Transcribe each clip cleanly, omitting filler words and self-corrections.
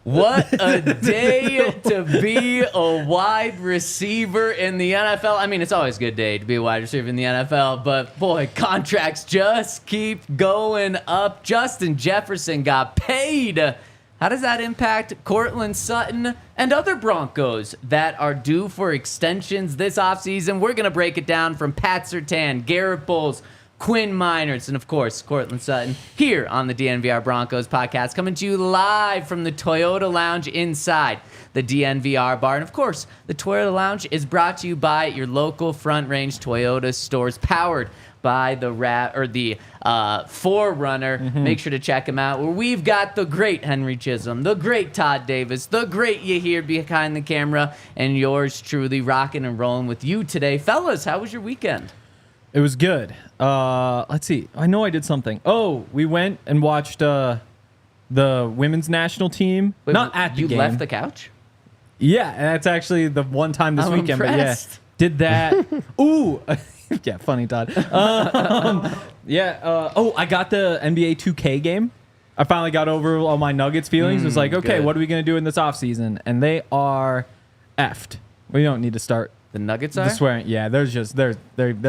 What a day to be a wide receiver in the NFL. I mean, it's always a good day to be a wide receiver in the NFL, but boy, contracts just keep going up. Justin Jefferson got paid. How does that impact Courtland Sutton and other Broncos that are due for extensions this offseason? We're going to break it down from Pat Surtain, Garett Bolles, Quinn Miners, and of course, Courtland Sutton here on the DNVR Broncos Podcast, coming to you live from the Toyota Lounge inside the DNVR Bar. And of course, the Toyota Lounge is brought to you by your local Front Range Toyota stores, powered by the 4Runner. Make sure to check them out, where we've got the great Henry Chisholm, the great Todd Davis, the great you here behind the camera, and yours truly rocking and rolling with you today. Fellas, how was your weekend? It was good. Let's see. I know I did something. Oh, we went and watched the women's national team. Wait, Not at the you game. left the couch? Yeah, and that's actually the one time this I'm weekend. impressed. But yeah, did that. Ooh. Yeah, funny, Todd. I got the NBA 2K game. I finally got over all my Nuggets feelings. It was like, okay, good. what are we going to do in this offseason? And they are effed. We don't need to start The Nuggets the are? swearing. Yeah, they're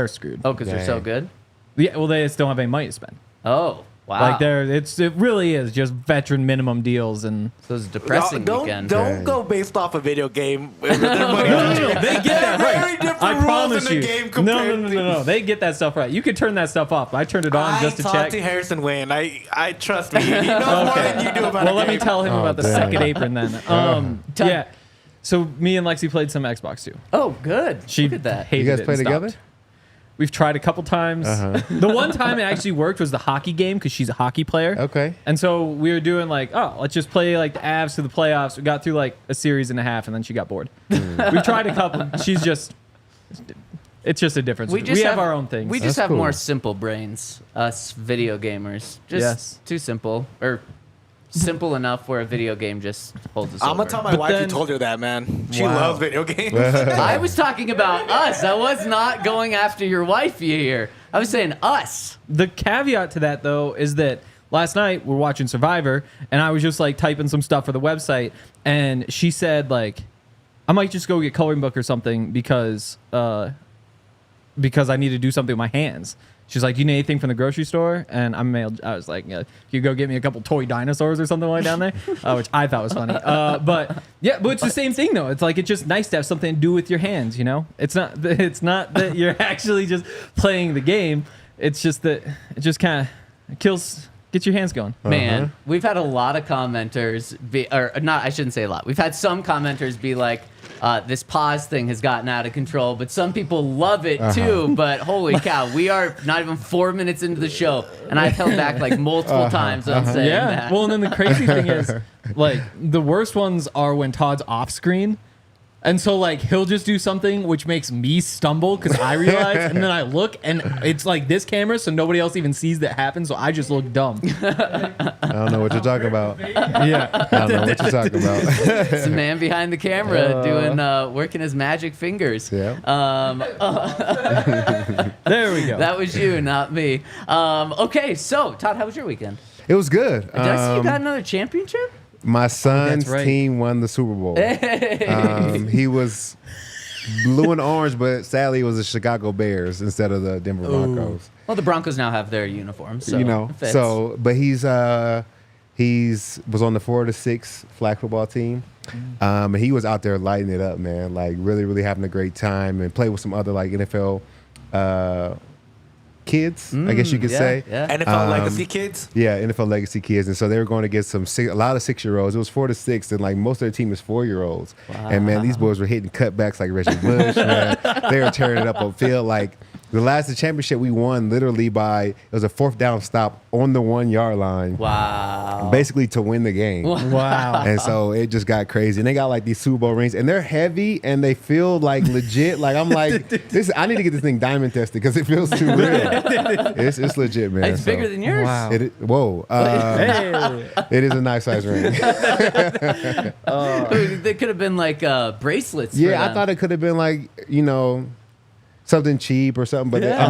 screwed. Oh, because they're so good? Yeah, well, they just don't have any money to spend. Oh, wow. Like it really is just veteran minimum deals, and So it was a depressing weekend. Don't go based off a video game. no, they get that Very right. different I rules promise in you. the game compared No, they get that stuff right. You could turn that stuff off. I turned it on just to talked check. to Harrison Wayne. I trust me. He knows more than you do about Well, a let me game. tell him about the dang. second apron then. Yeah. So me and Lexi played some Xbox too. Oh, good. She Look at that. hated You guys it play and stopped. together? We've tried a couple times. The one time it actually worked was the hockey game because she's a hockey player. Okay. And so we were doing like, oh, let's just play like the Avs to the playoffs. We got through like a series and a half, and then she got bored. We've tried a couple. It's just a difference. We have our own things. We just That's have cool. more simple brains, us video gamers. Just Yes. too simple. Or simple enough where a video game just holds us I'm over. gonna tell my But wife then- you told her that, man. She Wow. loves video games. I was talking about us. I was not going after your wife here. I was saying us. The caveat to that, though, is that last night we're watching Survivor, and I was just like typing some stuff for the website, and she said like, I might just go get coloring book or something because I need to do something with my hands. She's like, do you need anything from the grocery store? And I was like, yeah, you go get me a couple toy dinosaurs or something like down there, which I thought was funny. But it's the same thing though. It's like, it's just nice to have something to do with your hands, you know? It's not that you're actually just playing the game. It's just that it just kind of gets your hands going. Man, we've had a lot of commenters I shouldn't say a lot. We've had some commenters be like, this pause thing has gotten out of control, but some people love it too. But holy cow, we are not even 4 minutes into the show, and I've held back like multiple times on saying that. Well, and then the crazy thing is, like, the worst ones are when Todd's off screen. And so, like, he'll just do something which makes me stumble because I realize, and then I look, and it's like this camera, so nobody else even sees that happen, so I just look dumb. I don't know what you're talking about. Yeah. I don't know what you're talking about. It's the man behind the camera working his magic fingers. Yeah. There we go. That was you, not me. Okay, so Todd, how was your weekend? It was good. Did I see you got another championship? My son's right. team won the Super Bowl. He was blue and orange, but sadly it was the Chicago Bears instead of the Denver Broncos. Well, the Broncos now have their uniforms, so You know, it fits. but he's was on the 4-6 flag football team. And he was out there lighting it up, man. Like really, really having a great time and played with some other like NFL kids, I guess you could say. Yeah. NFL legacy kids. Yeah, NFL legacy kids, and so they were going to get a lot of 6-year-olds. It was 4-6, and like most of their team is 4-year-olds. And man, these boys were hitting cutbacks like Reggie Bush. Man, they were tearing it up on field. Like The championship we won literally it was a 4th down stop on the 1 yard line. Wow. Basically to win the game. Wow. And so it just got crazy. And they got like these Super Bowl rings and they're heavy and they feel like legit. Like I'm like, I need to get this thing diamond tested because it feels too real. It's legit, man. It's bigger than yours. Wow. Whoa. Hey. It is a nice size ring. They could have been like bracelets. for Yeah, I them. thought it could have been like, something cheap or something. But Yeah.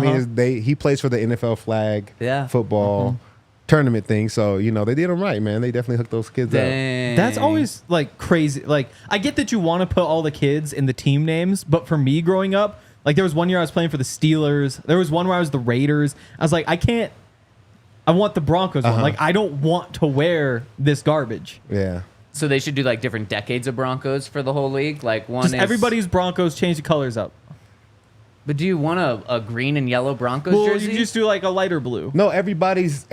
he plays for the NFL flag football tournament thing. So, they did them right, man. They definitely hooked those kids up. Dang. That's always like crazy. Like I get that you want to put all the kids in the team names, but for me growing up, like there was one year I was playing for the Steelers. There was one where I was the Raiders. I was like, I want the Broncos one. Like I don't want to wear this garbage. Yeah. So they should do like different decades of Broncos for the whole league. Like one Just is everybody's Broncos, change the colors up. But do you want a green and yellow Broncos Well, jersey? you just do like a lighter blue. No, everybody's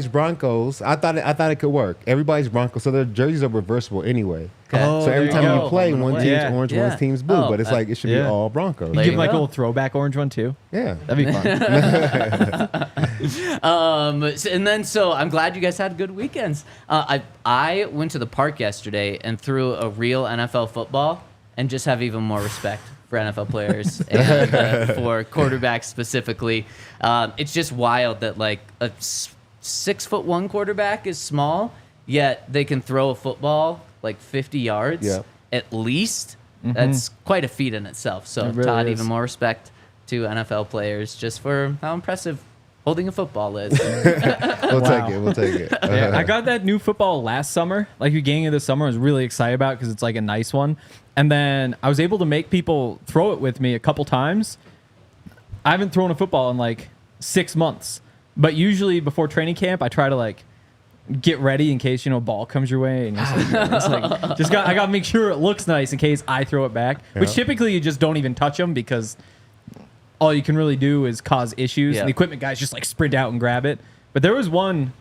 Broncos. I thought it could work. Everybody's Broncos, so their jerseys are reversible anyway. Okay. Oh, So every there time you you go. play, one team's Yeah. orange, Yeah. one team's blue. Oh, But it's like it should be yeah. all Broncos. You There give you like a go. little throwback orange one too. Yeah. That'd be fun. And then so I'm glad you guys had good weekends. I went to the park yesterday and threw a real NFL football and just have even more respect for NFL players and for quarterbacks specifically. It's just wild that like a 6'1" quarterback is small, yet they can throw a football like 50 yards Yeah. at least. That's quite a feat in itself. So It really Todd, is. even more respect to NFL players just for how impressive holding a football is. We'll take it. We'll take it. Yeah, I got that new football last summer, like the beginning of the summer. I was really excited about because it's like a nice one. And then I was able to make people throw it with me a couple times. I haven't thrown a football in like 6 months, but usually before training camp, I try to like get ready in case a ball comes your way, and I got to make sure it looks nice in case I throw it back. Which typically you just don't even touch them because all you can really do is cause issues. Yeah. And the equipment guys just like sprint out and grab it. But there was one,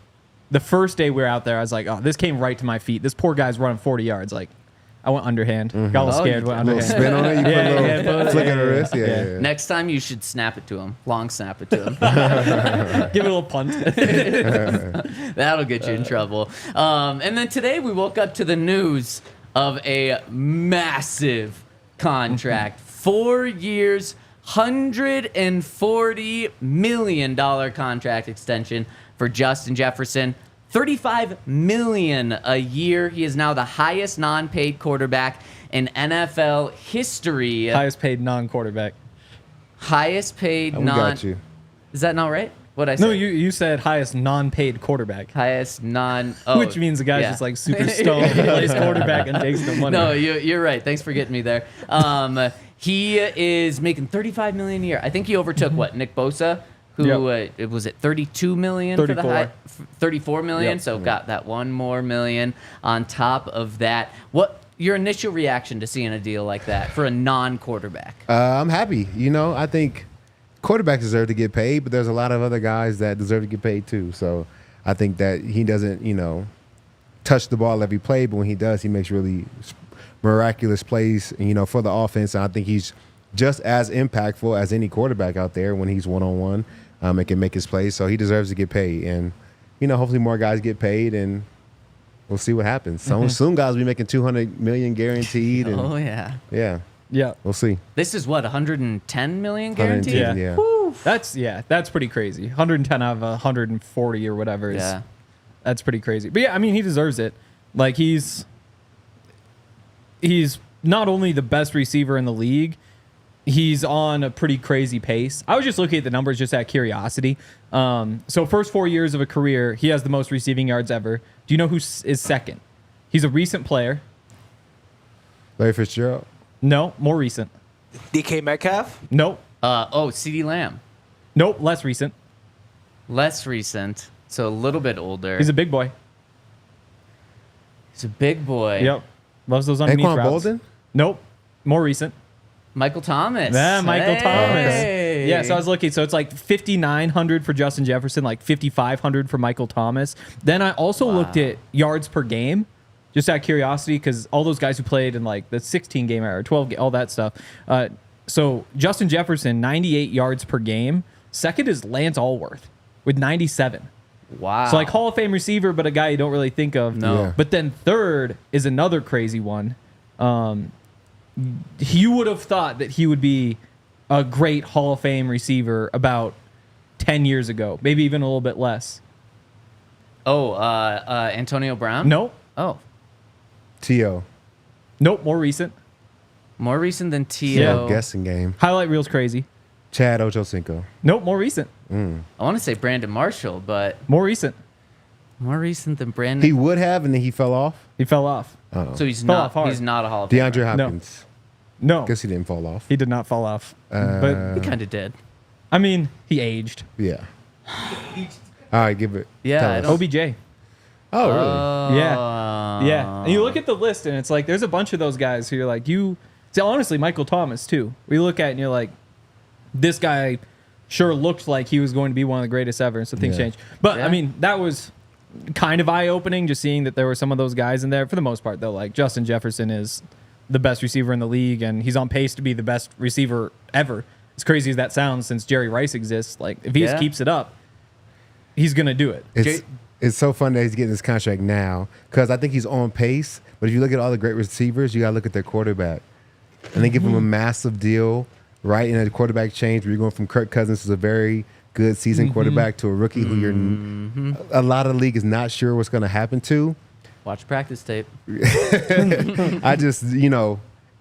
the first day we were out there, I was like, oh, this came right to my feet. This poor guy's running 40 yards. Like, I went underhand. Got a little Oh, scared. you Went A little underhand. spin on it. You put a little flick of the wrist. Yeah. yeah. yeah. Next time you should snap it to him. Long snap it to him. Give it a little punt. That'll get you in trouble. And then today we woke up to the news of a massive contract. 4 years, $140 million contract extension for Justin Jefferson. $35 million a year. He is now the highest non-paid quarterback in NFL history. Highest paid non-quarterback. Highest paid We got you. Is that not right? What'd I say? No, you said highest non-paid quarterback. Highest Which means the guy's just like super stoned, plays quarterback, and takes the money. No, you're right. Thanks for getting me there. He is making $35 million a year. I think he overtook what, Nick Bosa, who it was at $32 million 34. for the high, $34 million. Yep. So got that one more million on top of that. What your initial reaction to seeing a deal like that for a non-quarterback? I'm happy. I think quarterbacks deserve to get paid, but there's a lot of other guys that deserve to get paid too. So I think that he doesn't, touch the ball every play, but when he does, he makes really miraculous plays, for the offense. And I think he's just as impactful as any quarterback out there when he's one-on-one and can make his plays. So he deserves to get paid. And, hopefully more guys get paid, and we'll see what happens. Soon guys will be making $200 million guaranteed. And, Oh, yeah. yeah, Yeah. we'll see. This is what, $110 million guaranteed? 110, yeah. That's pretty crazy. 110 out of 140 or whatever is Yeah. that's pretty crazy. But yeah, I mean, he deserves it. Like he's not only the best receiver in the league, he's on a pretty crazy pace. I was just looking at the numbers just out of curiosity. So first 4 years of a career, he has the most receiving yards ever. Do you know who is second? He's a recent player. Larry Fitzgerald. No, more recent. DK Metcalf? Nope. CeeDee Lamb. Nope, less recent. Less recent, so a little bit older. He's a big boy. He's a big boy. Yep. Loves those underneath Anquan routes. Bolden? Nope. More recent. Michael Thomas. Yeah, Michael Thomas. Hey. Yeah, so I was looking. So it's like 5,900 for Justin Jefferson, like 5,500 for Michael Thomas. Then I also looked at yards per game, just out of curiosity, because all those guys who played in like the 16 game era, or 12 game, all that stuff. So Justin Jefferson, 98 yards per game. Second is Lance Allworth with 97. Wow. So like Hall of Fame receiver, but a guy you don't really think of. No. Yeah. But then third is another crazy one. You would have thought that he would be a great Hall of Fame receiver about 10 years ago, maybe even a little bit less. Oh, Antonio Brown? Nope. Oh, T.O. Nope. More recent. more recent than T.O. Guessing game. Highlight reel's crazy. Chad Ochocinco. Nope. More recent. I want to say Brandon Marshall, but More recent. more recent than Brandon. He would have, and then he fell off. He fell off. so he's Fell not. off hard. He's not a Hall of Famer. DeAndre Hopkins. No. Guess he didn't fall off. He did not fall off. But He kind of did. I mean, he aged. Yeah. All right, give it. Yeah, tell I us. don't- OBJ. Oh, really? Yeah. And you look at the list, and it's like there's a bunch of those guys who you're like, you. See, honestly, Michael Thomas, too. We look at it, and you're like, this guy sure looked like he was going to be one of the greatest ever, and so things Yeah. changed. But, Yeah. I mean, that was kind of eye-opening, just seeing that there were some of those guys in there. For the most part, though, like Justin Jefferson is the best receiver in the league, and he's on pace to be the best receiver ever. As crazy as that sounds, since Jerry Rice exists, like if he just Yeah. keeps it up, he's gonna do it. It's so fun that he's getting this contract now because I think he's on pace. But if you look at all the great receivers, you got to look at their quarterback. And they give him a massive deal, right? In a quarterback change where you're going from Kirk Cousins, who's a very good seasoned quarterback, to a rookie who a lot of the league is not sure what's going to happen to. Watch practice tape. I just,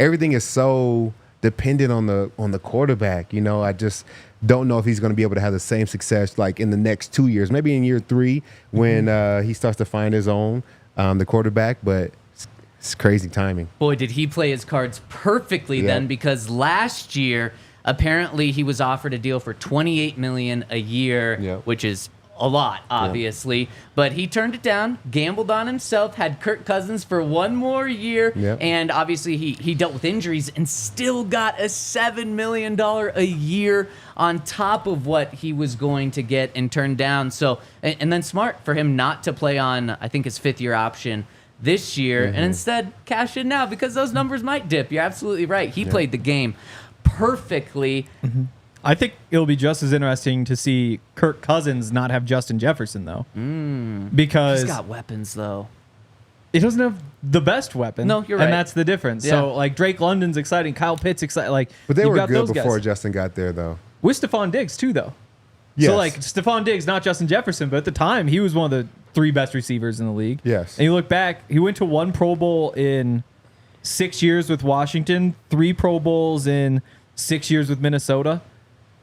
everything is so dependent on the quarterback. I just don't know if he's going to be able to have the same success like in the next 2 years, maybe in year 3 when he starts to find his own, the quarterback. But it's crazy timing. Boy, did he play his cards perfectly Yeah. then, because last year apparently he was offered a deal for $28 million a year, Yeah. which is a lot, obviously. But he turned it down, gambled on himself, had Kirk Cousins for one more year, Yeah. and obviously he dealt with injuries and still got a $7 million a year on top of what he was going to get and turned down. So, and then smart for him not to play on, I think, his 5th-year option this year, and instead cash in now because those numbers might dip. You're absolutely right. He played the game perfectly. I think it'll be just as interesting to see Kirk Cousins not have Justin Jefferson, though. Because He's got weapons, though. he doesn't have the best weapon. No, you're right. And that's the difference. Yeah. So, like, Drake London's exciting. Kyle Pitts exciting. Like, But they you've were got good those before guys. Justin got there, though. With Stephon Diggs, too, though. Yes. So, like, Stephon Diggs, not Justin Jefferson, but at the time, he was one of the 3 best receivers in the league. Yes. And you look back, he went to 1 Pro Bowl in 6 years with Washington, 3 Pro Bowls in 6 years with Minnesota.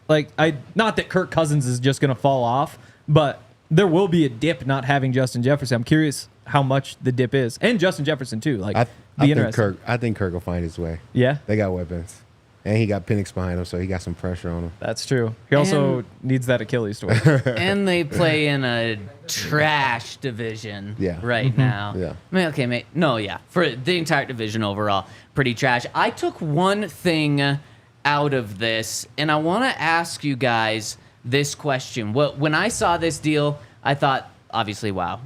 Like, not that Kirk Cousins is just going to fall off, but there will be a dip not having Justin Jefferson. I'm curious how much the dip is. And Justin Jefferson, too. Like, I be think interesting. I think Kirk will find his way. Yeah, They got weapons. And he got Penix behind him, so he got some pressure on him. that's true. He also And- needs that Achilles story. And they play in a trash division right now. Yeah. I mean, okay, mate. No, yeah. For the entire division overall, pretty trash. I took one thing out of this, and I want to ask you guys this question. When I saw this deal, I thought, obviously, wow,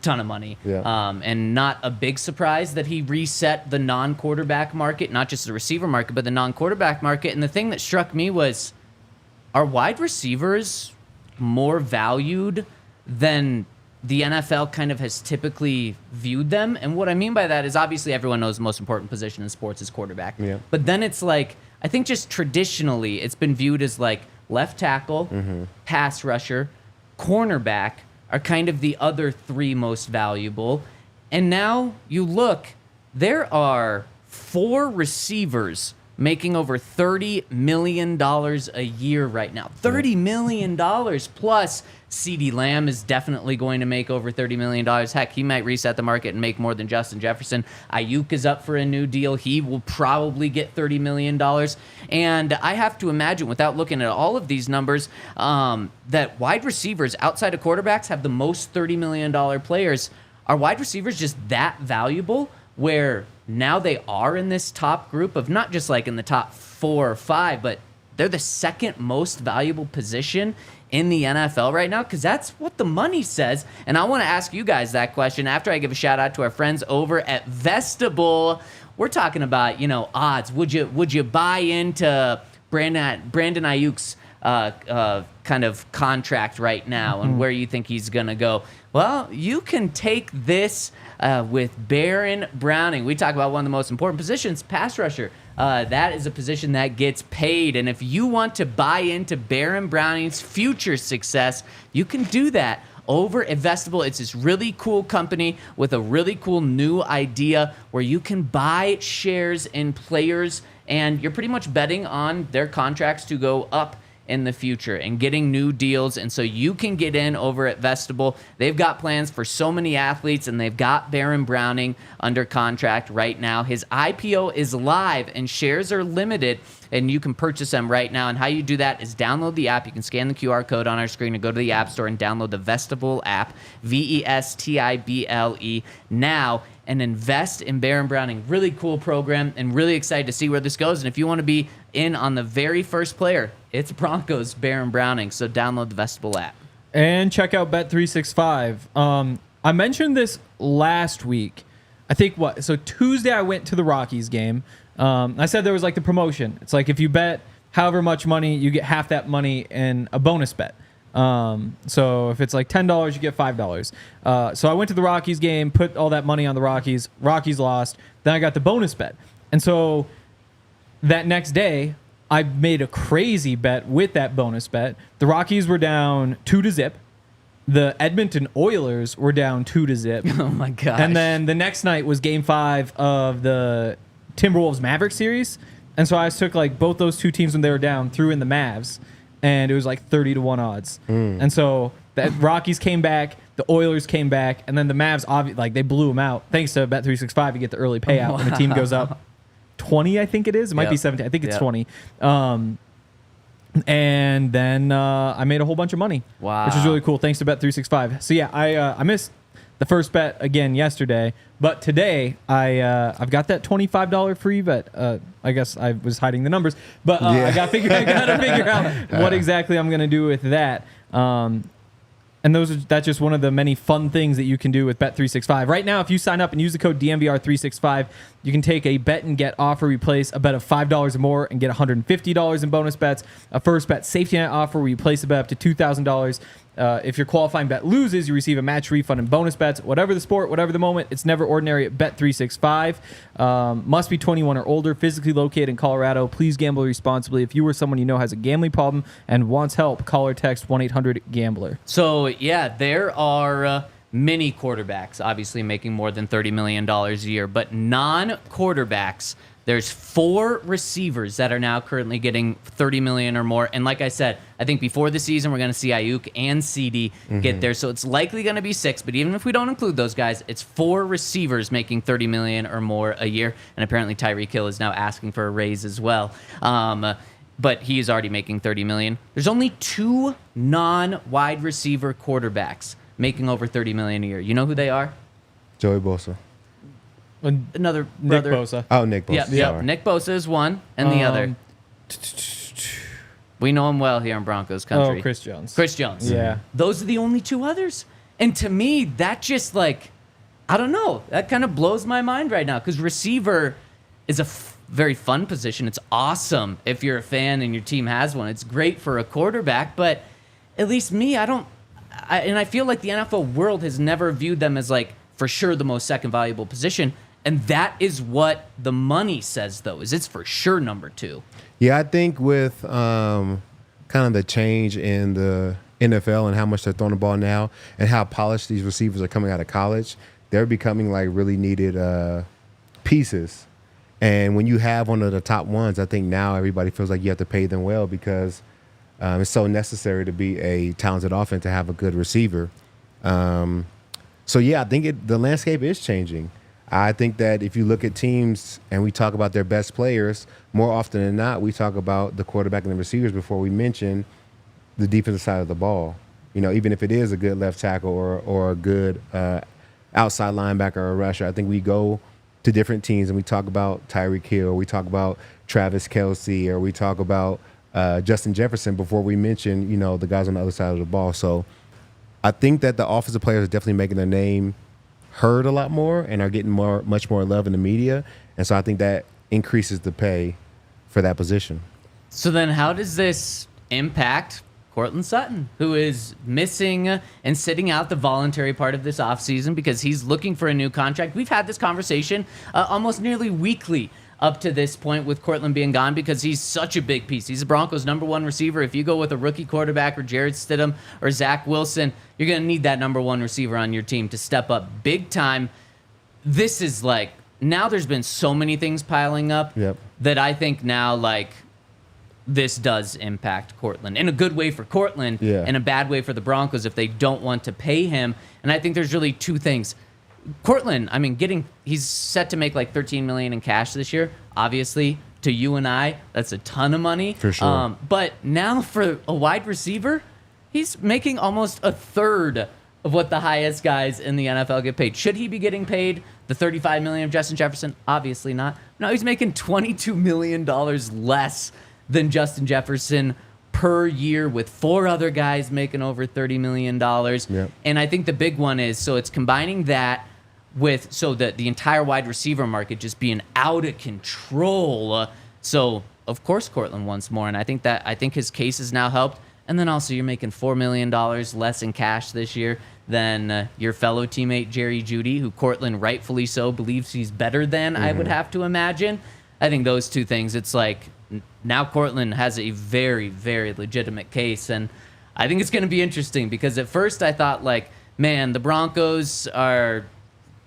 ton of money. Yeah. And not a big surprise that he reset the non-quarterback market, not just the receiver market, but the non-quarterback market. And the thing that struck me was, are wide receivers more valued than the NFL kind of has typically viewed them? And what I mean by that is, obviously everyone knows the most important position in sports is quarterback. Yeah. But then it's like, I think just traditionally it's been viewed as like left tackle, pass rusher, cornerback are kind of the other 3 most valuable. And now you look, there are 4 receivers making over $30 million a year right now. $30 million plus. CeeDee Lamb is definitely going to make over $30 million. Heck, he might reset the market and make more than Justin Jefferson. Ayuk is up for a new deal. He will probably get $30 million. And I have to imagine, without looking at all of these numbers, that wide receivers outside of quarterbacks have the most $30 million players. Are wide receivers just that valuable where now they are in this top group of not just like in the top 4 or 5, but they're the second most valuable position in the NFL right now? Because that's what the money says. And I want to ask you guys that question after I give a shout out to our friends over at Vestibule. we're talking about, odds. Would you buy into Brandon Ayuk's kind of contract right now and where you think he's going to go? Well, you can take this with Baron Browning. We talk about one of the most important positions, pass rusher. That is a position that gets paid. And if you want to buy into Baron Browning's future success, you can do that over at Vestibule. It's this really cool company with a really cool new idea where you can buy shares in players, and you're pretty much betting on their contracts to go up in the future and getting new deals. And so you can get in over at Vestibule. They've got plans for so many athletes, and they've got Baron Browning under contract right now. His IPO is live and shares are limited, and you can purchase them right now. And how you do that is download the app. You can scan the QR code on our screen and go to the App Store and download the Vestibule app, Vestible, now, and invest in Baron Browning. Really cool program, and really excited to see where this goes. And if you want to be in on the very first player, it's Broncos Baron Browning. So download the Vestibule app. And check out Bet365. I mentioned this last week. I think so Tuesday I went to the Rockies game. I said there was like the promotion. It's like if you bet however much money, you get half that money in a bonus bet. So if it's like $10, you get $5. So I went to the Rockies game, put all that money on the Rockies. Rockies lost. Then I got the bonus bet. And so that next day, I made a crazy bet with that bonus bet. The Rockies were down 2-0. The Edmonton Oilers were down 2-0. Oh my gosh. And then the next night was Game 5 of the Timberwolves Mavericks series. And so I took like both those two teams when they were down, threw in the Mavs, and it was like 30-1 odds. And so the Rockies came back, the Oilers came back, and then the Mavs, they blew them out. Thanks to Bet365, you get the early payout when the team goes up 20, I think it is. It might be 17. I think it's 20. And then I made a whole bunch of money. Wow. Which is really cool. Thanks to Bet365. So yeah, I missed the first bet again yesterday, but today I've got that $25 free bet. I guess I was hiding the numbers, but I got to figure out what exactly I'm going to do with that. And that's just one of the many fun things that you can do with Bet365. Right now, if you sign up and use the code DNVR365, you can take a bet and get offer, replace a bet of $5 or more and get $150 in bonus bets. A first bet safety net offer where you place a bet up to $2,000. If your qualifying bet loses, you receive a match refund and bonus bets. Whatever the sport, whatever the moment, it's never ordinary at Bet365. Must be 21 or older, physically located in Colorado. Please gamble responsibly. If you or someone you know has a gambling problem and wants help, call or text 1-800-GAMBLER. So, yeah, there are many quarterbacks obviously making more than $30 million a year, but non-quarterbacks, there's 4 receivers that are now currently getting $30 million or more. And like I said, I think before the season, we're going to see Ayuk and CD get there. So it's likely going to be 6. But even if we don't include those guys, it's 4 receivers making $30 million or more a year. And apparently Tyreek Hill is now asking for a raise as well. But he is already making $30 million. There's only 2 non-wide receiver quarterbacks making over $30 million a year. You know who they are? Joey Bosa. Another Nick brother. Bosa. Oh, Nick Bosa. Yeah. Nick Bosa is one, and the other. We know him well here in Broncos Country. Oh, Chris Jones. Chris Jones. Yeah. Those are the only 2 others. And to me, that just I don't know. That kind of blows my mind right now because receiver is a very fun position. It's awesome if you're a fan and your team has one. It's great for a quarterback, but at least me, and I feel like the NFL world has never viewed them as for sure the most second valuable position. And that is what the money says, though, is it's for sure number 2. Yeah, I think with kind of the change in the NFL and how much they're throwing the ball now and how polished these receivers are coming out of college, they're becoming really needed pieces. And when you have one of the top ones, I think now everybody feels like you have to pay them well because it's so necessary to be a talented offense to have a good receiver. So, yeah, I think the landscape is changing. I think that if you look at teams and we talk about their best players, more often than not, we talk about the quarterback and the receivers before we mention the defensive side of the ball. Even if it is a good left tackle or a good outside linebacker or a rusher, I think we go to different teams and we talk about Tyreek Hill, or we talk about Travis Kelce, or we talk about Justin Jefferson before we mention, the guys on the other side of the ball. So I think that the offensive players are definitely making their name heard a lot more and are getting much more love in the media. And so I think that increases the pay for that position. So then how does this impact Courtland Sutton, who is missing and sitting out the voluntary part of this offseason because he's looking for a new contract? We've had this conversation almost nearly weekly up to this point with Courtland being gone because he's such a big piece. He's the Broncos' number one receiver. If you go with a rookie quarterback or Jarrett Stidham or Zach Wilson, you're going to need that number one receiver on your team to step up big time. This is like, now there's been so many things piling up that I think now, like, this does impact Courtland in a good way for Courtland and a bad way for the Broncos if they don't want to pay him. And I think there's really two things. Courtland, I mean, he's set to make like $13 million in cash this year. Obviously, to you and I, that's a ton of money. For sure. But now for a wide receiver, he's making almost a third of what the highest guys in the NFL get paid. Should he be getting paid the $35 million of Justin Jefferson? Obviously not. No, he's making $22 million less than Justin Jefferson per year, with 4 other guys making over $30 million. And I think the big one is, so it's combining that with, so that the entire wide receiver market just being out of control. So of course Courtland wants more, and I think his case is now helped. And then also you're making $4 million less in cash this year than your fellow teammate Jerry Jeudy, who Courtland rightfully so believes he's better than, I would have to imagine. I think those two things, it's like, now Courtland has a very, very legitimate case, and I think it's going to be interesting because at first I thought, like, man, the Broncos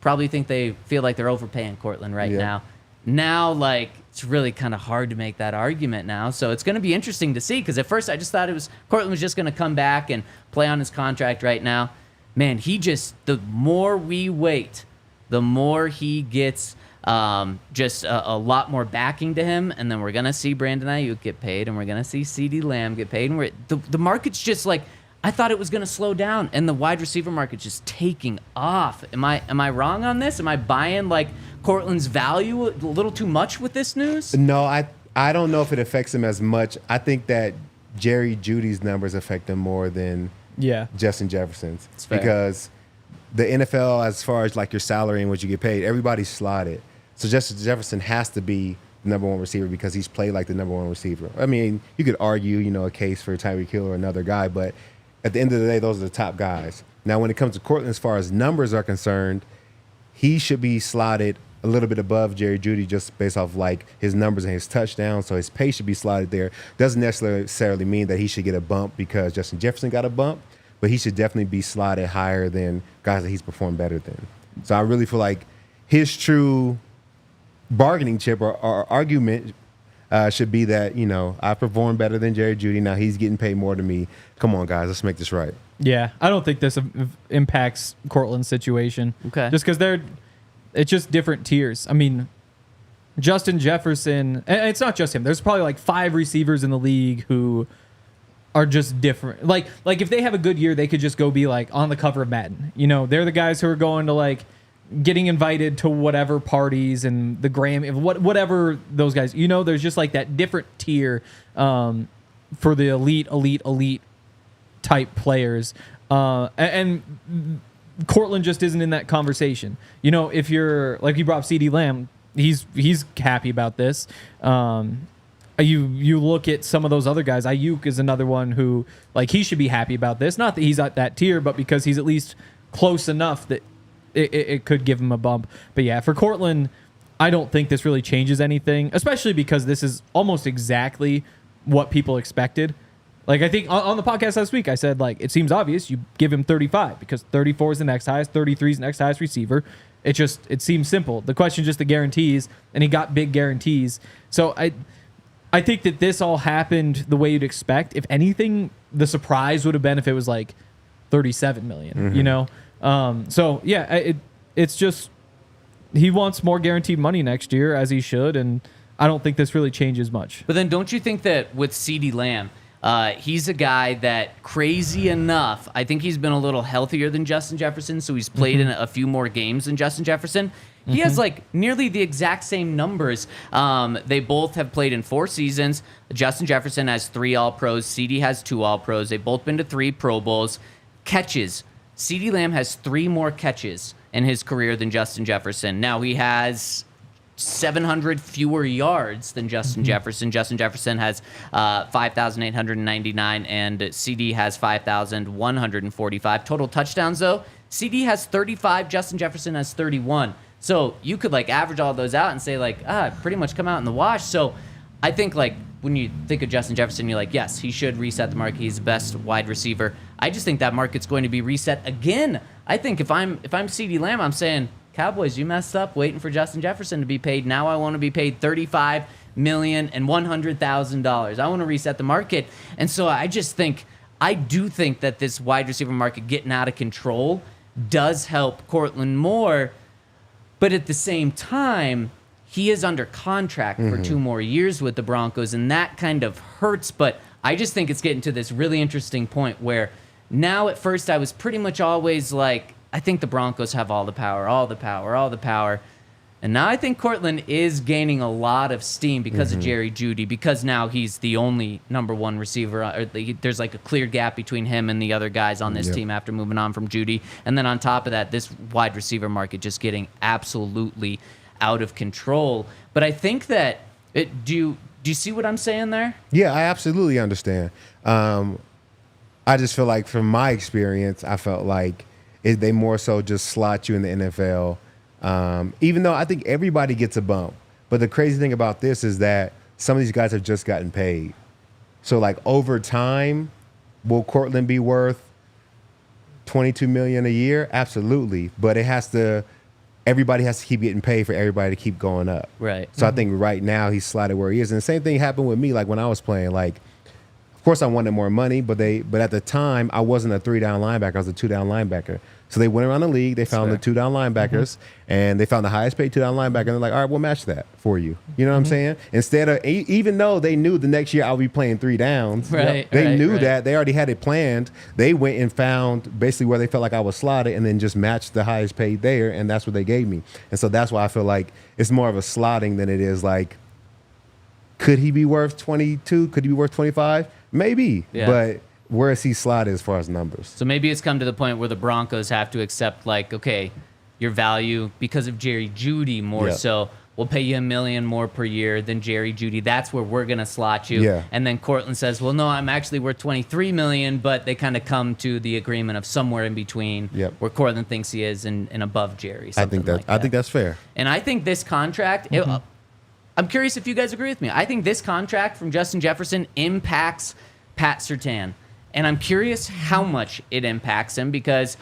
probably think they feel like they're overpaying Courtland right now. Now, like, it's really kind of hard to make that argument now, so it's going to be interesting to see because at first I just thought Courtland was just going to come back and play on his contract right now. Man, the more we wait, the more he gets just a lot more backing to him, and then we're gonna see Brandon Ayuk get paid, and we're gonna see CeeDee Lamb get paid, and the market's just like, I thought it was gonna slow down, and the wide receiver market's just taking off. Am I wrong on this? Am I buying like Courtland's value a little too much with this news? No, I don't know if it affects him as much. I think that Jerry Jeudy's numbers affect him more than Justin Jefferson's, because the NFL, as far as like your salary and what you get paid, everybody's slotted. So Justin Jefferson has to be the number one receiver because he's played like the number one receiver. I mean, you could argue, a case for Tyreek Hill or another guy, but at the end of the day, those are the top guys. Now, when it comes to Courtland, as far as numbers are concerned, he should be slotted a little bit above Jerry Jeudy just based off like his numbers and his touchdowns. So his pay should be slotted there. Doesn't necessarily mean that he should get a bump because Justin Jefferson got a bump, but he should definitely be slotted higher than guys that he's performed better than. So I really feel like his true bargaining chip or argument should be that, I perform better than Jerry Jeudy. Now he's getting paid more than me. Come on, guys, let's make this right. Yeah, I don't think this impacts Courtland's situation. Okay. Just because it's just different tiers. I mean, Justin Jefferson, and it's not just him. There's probably like 5 receivers in the league who are just different. Like if they have a good year, they could just go be like on the cover of Madden. They're the guys who are going to like getting invited to whatever parties and the Grammy, whatever those guys. There's just like that different tier for the elite type players, and Courtland just isn't in that conversation. If you're like, you brought up CeeDee Lamb, he's happy about this. You look at some of those other guys. Ayuk is another one who, like, he should be happy about this. Not that he's at that tier, but because he's at least close enough that it could give him a bump. But yeah, for Courtland, I don't think this really changes anything, especially because this is almost exactly what people expected. Like, I think on the podcast last week, I said, like, it seems obvious you give him 35 because 34 is the next highest, 33 is the next highest receiver. It seems simple. The question is just the guarantees, and he got big guarantees. So I think that this all happened the way you'd expect. If anything, the surprise would have been if it was like $37 million, So yeah, it's just, he wants more guaranteed money next year, as he should, and I don't think this really changes much. But then don't you think that with CeeDee Lamb, he's a guy that, crazy enough, I think he's been a little healthier than Justin Jefferson, so he's played in a few more games than Justin Jefferson. He has like nearly the exact same numbers. They both have played in 4 seasons. Justin Jefferson has 3 All-Pros. CeeDee has 2 All-Pros. They've both been to 3 Pro Bowls. Catches. CeeDee Lamb has 3 more catches in his career than Justin Jefferson. Now, he has 700 fewer yards than Justin Jefferson. Justin Jefferson has 5,899, and CD has 5,145. Total touchdowns, though, CD has 35, Justin Jefferson has 31. So you could like average all those out and say like, pretty much come out in the wash. So I think like when you think of Justin Jefferson, you're like, yes, he should reset the market. He's the best wide receiver. I just think that market's going to be reset again. I think if I'm CeeDee Lamb, I'm saying, Cowboys, you messed up waiting for Justin Jefferson to be paid. Now I want to be paid $35,100,000. I want to reset the market. And so I do think that this wide receiver market getting out of control does help Courtland more. But at the same time, he is under contract for 2 more years with the Broncos, and that kind of hurts. But I just think it's getting to this really interesting point where now at first I was pretty much always like, I think the Broncos have all the power. And now I think Courtland is gaining a lot of steam because of Jerry Jeudy, because now he's the only number one receiver. Or there's like a clear gap between him and the other guys on this team after moving on from Jeudy. And then on top of that, this wide receiver market just getting absolutely out of control. But I think that, do you see what I'm saying there? Yeah, I absolutely understand. I just feel like from my experience, I felt like they more so just slot you in the NFL. Even though I think everybody gets a bump. But the crazy thing about this is that some of these guys have just gotten paid. So like over time, will Courtland be worth $22 million a year? Absolutely. But everybody has to keep getting paid for everybody to keep going up. Right. So I think right now he's slotted where he is. And the same thing happened with me, like when I was playing. Like, of course I wanted more money, but at the time I wasn't a 3-down linebacker, I was a 2-down linebacker. So they went around the league, they found the 2-down linebackers, and they found the highest paid 2-down linebacker, and they're like, all right, we'll match that for you. You know what I'm saying? Instead of, even though they knew the next year I'll be playing 3 downs, they knew that, they already had it planned. They went and found basically where they felt like I was slotted and then just matched the highest paid there, and that's what they gave me. And so that's why I feel like it's more of a slotting than it is like, could he be worth 22? Could he be worth 25? Maybe, but where is he slotted as far as numbers? So maybe it's come to the point where the Broncos have to accept, like, okay, your value because of Jerry Jeudy more so. We'll pay you $1 million more per year than Jerry Jeudy. That's where we're gonna slot you. Yeah. And then Courtland says, well, no, I'm actually worth $23 million, but they kind of come to the agreement of somewhere in between where Courtland thinks he is and above Jerry. I think that's fair. And I think this contract. I'm curious if you guys agree with me. I think this contract from Justin Jefferson impacts Pat Surtain. And I'm curious how much it impacts him because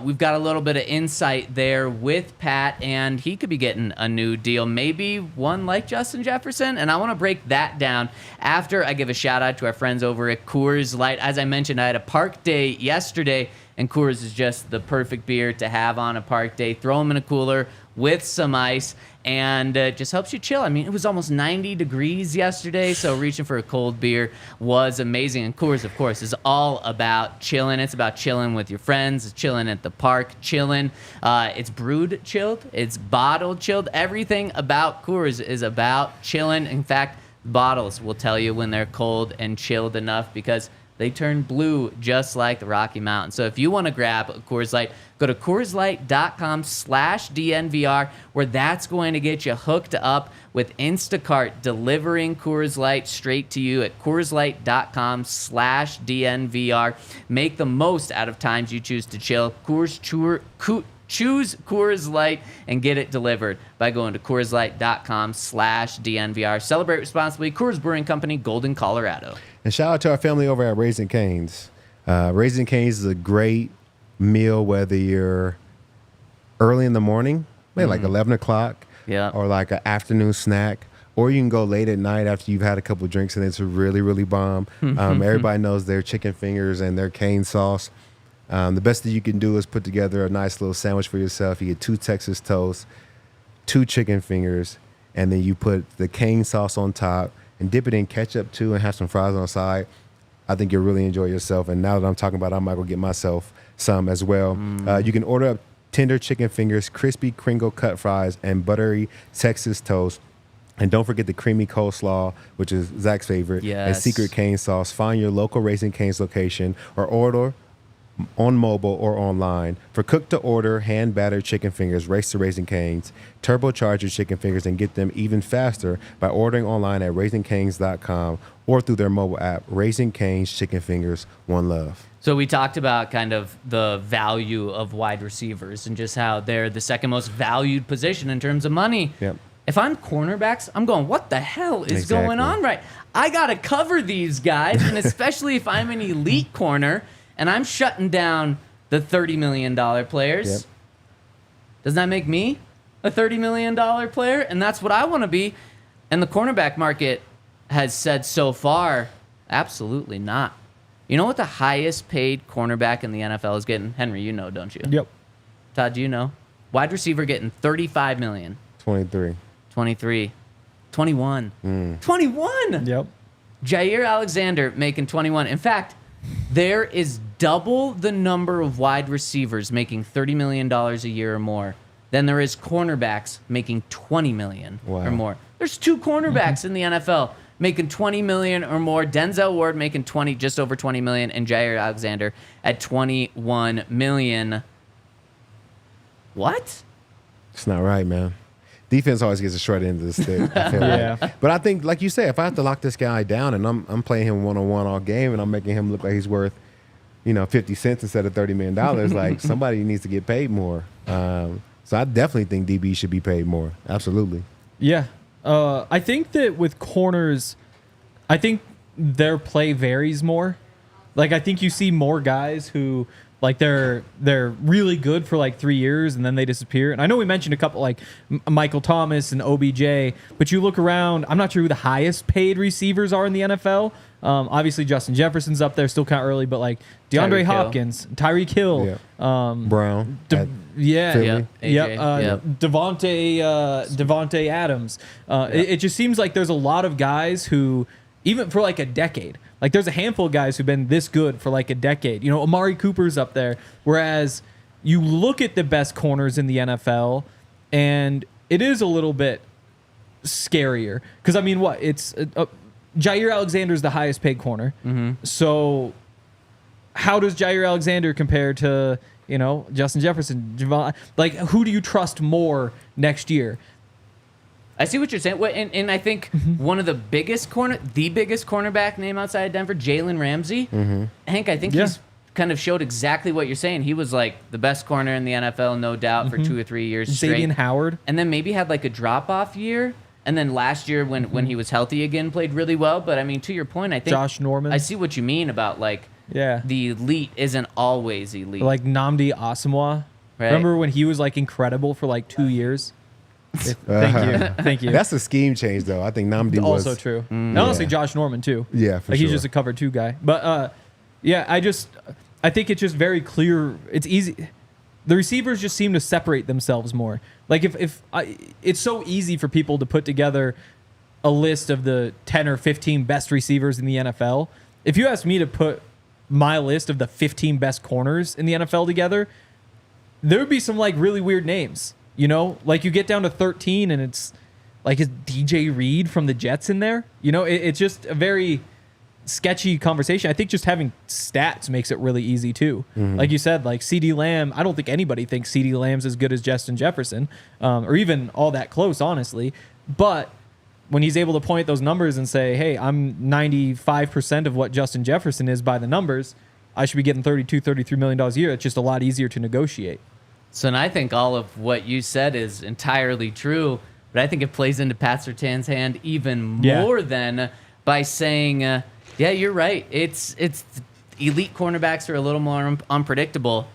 we've got a little bit of insight there with Pat, and he could be getting a new deal, maybe one like Justin Jefferson. And I want to break that down after I give a shout out to our friends over at Coors Light. As I mentioned, I had a park day yesterday, and Coors is just the perfect beer to have on a park day. Throw them in a cooler with some ice, and it just helps you chill. I mean, it was almost 90 degrees yesterday, so reaching for a cold beer was amazing. And Coors, of course, is all about chilling. It's about chilling with your friends, it's chilling at the park, chilling. It's brewed chilled, it's bottled chilled. Everything about Coors is about chilling. In fact, bottles will tell you when they're cold and chilled enough because they turn blue just like the Rocky Mountains. So if you want to grab a Coors Light, go to CoorsLight.com/DNVR, where that's going to get you hooked up with Instacart delivering Coors Light straight to you at CoorsLight.com/DNVR. Make the most out of times you choose to chill. Choose Coors Light and get it delivered by going to CoorsLight.com/DNVR. Celebrate responsibly. Coors Brewing Company, Golden, Colorado. And shout out to our family over at Raising Cane's. Raising Cane's is a great meal, whether you're early in the morning, maybe like 11 o'clock, or like an afternoon snack, or you can go late at night after you've had a couple of drinks and it's really, really bomb. Everybody knows their chicken fingers and their cane sauce. The best that you can do is put together a nice little sandwich for yourself. You get 2 Texas toast, 2 chicken fingers, and then you put the cane sauce on top and dip it in ketchup too and have some fries on the side. I think you'll really enjoy yourself. And now that I'm talking about it, I might go get myself some as well. You can order up tender chicken fingers, crispy Kringle cut fries, and buttery Texas toast. And don't forget the creamy coleslaw, which is Zach's favorite, and secret cane sauce. Find your local Raising Cane's location or order on mobile or online for cooked-to-order, hand-battered chicken fingers, raised to Raising Cane's, turbocharged chicken fingers, and get them even faster by ordering online at raisingcanes.com or through their mobile app. Raising Cane's Chicken Fingers, one love. So we talked about kind of the value of wide receivers and just how they're the second most valued position in terms of money. Yep. If I'm cornerbacks, I'm going, what the hell is Exactly. going on right? I got to cover these guys, and especially if I'm an elite corner and I'm shutting down the $30 million players. Yep. Doesn't that make me a $30 million player? And that's what I want to be. And the cornerback market has said so far, absolutely not. You know what the highest paid cornerback in the NFL is getting? Henry, you know, don't you? Yep. Todd, do you know? Wide receiver getting $35 million. 23. 23. 21. 21! Yep. Jair Alexander making 21. In fact, there is double the number of wide receivers making $30 million a year or more than there is cornerbacks making $20 million or Wow. more. There's two cornerbacks in the NFL making $20 million or more. Denzel Ward making just over $20 million, and Jair Alexander at $21 million. What? It's not right, man. Defense always gets a short end of the stick. I feel Yeah. like. But I think, like you said, if I have to lock this guy down and I'm playing him one-on-one all game and I'm making him look like he's worth, 50 cents instead of $30 million, like somebody needs to get paid more. So I definitely think DB should be paid more. Absolutely. Yeah. I think that with corners, I think their play varies more. Like, I think you see more guys who, like, they're really good for like 3 years and then they disappear. And I know we mentioned a couple like Michael Thomas and OBJ, but you look around, I'm not sure who the highest paid receivers are in the NFL. Obviously Justin Jefferson's up there, still kind of early, but like DeAndre Tyreek Hopkins, Tyreek Hill, Brown. at yeah, Philly. Yep. yep, AJ, yep. Devontae Adams. It just seems like there's a lot of guys who, even for like a decade, like there's a handful of guys who've been this good for like a decade. Amari Cooper's up there. Whereas you look at the best corners in the NFL, and it is a little bit scarier. Because I mean, it's Jair Alexander's the highest paid corner. So how does Jair Alexander compare to Justin Jefferson? Like, who do you trust more next year? I see what you're saying. And I think one of the biggest cornerback name outside of Denver, Jalen Ramsey. Hank, I think he's kind of showed exactly what you're saying. He was like the best corner in the NFL, no doubt, for 2 or 3 years straight. Xavier Howard. And then maybe had like a drop-off year. And then last year when he was healthy again, played really well. But I mean, to your point, I think Josh Norman. I see what you mean about like the elite isn't always elite. Like Nnamdi Asomugha. Right. Remember when he was like incredible for like 2 years? Thank you. That's a scheme change, though. I think Nnamdi was Also true. And honestly, Josh Norman too. Yeah, for like sure. he's just a cover 2 guy. But I think it's just very clear. It's easy. The receivers just seem to separate themselves more. Like it's so easy for people to put together a list of the 10 or 15 best receivers in the NFL. If you ask me to put my list of the 15 best corners in the NFL together, there would be some like really weird names. Like you get down to 13 and it's like, is DJ Reed from the Jets in there? It's just a very sketchy conversation. I think just having stats makes it really easy too. Like you said, like CeeDee Lamb, I don't think anybody thinks CeeDee Lamb's as good as Justin Jefferson, or even all that close, honestly. But when he's able to point at those numbers and say, hey, I'm 95% of what Justin Jefferson is by the numbers, I should be getting $32-33 million a year. It's just a lot easier to negotiate. So, and I think all of what you said is entirely true, but I think it plays into Pat Surtain's hand even more than by saying, yeah, you're right. It's elite cornerbacks are a little more unpredictable,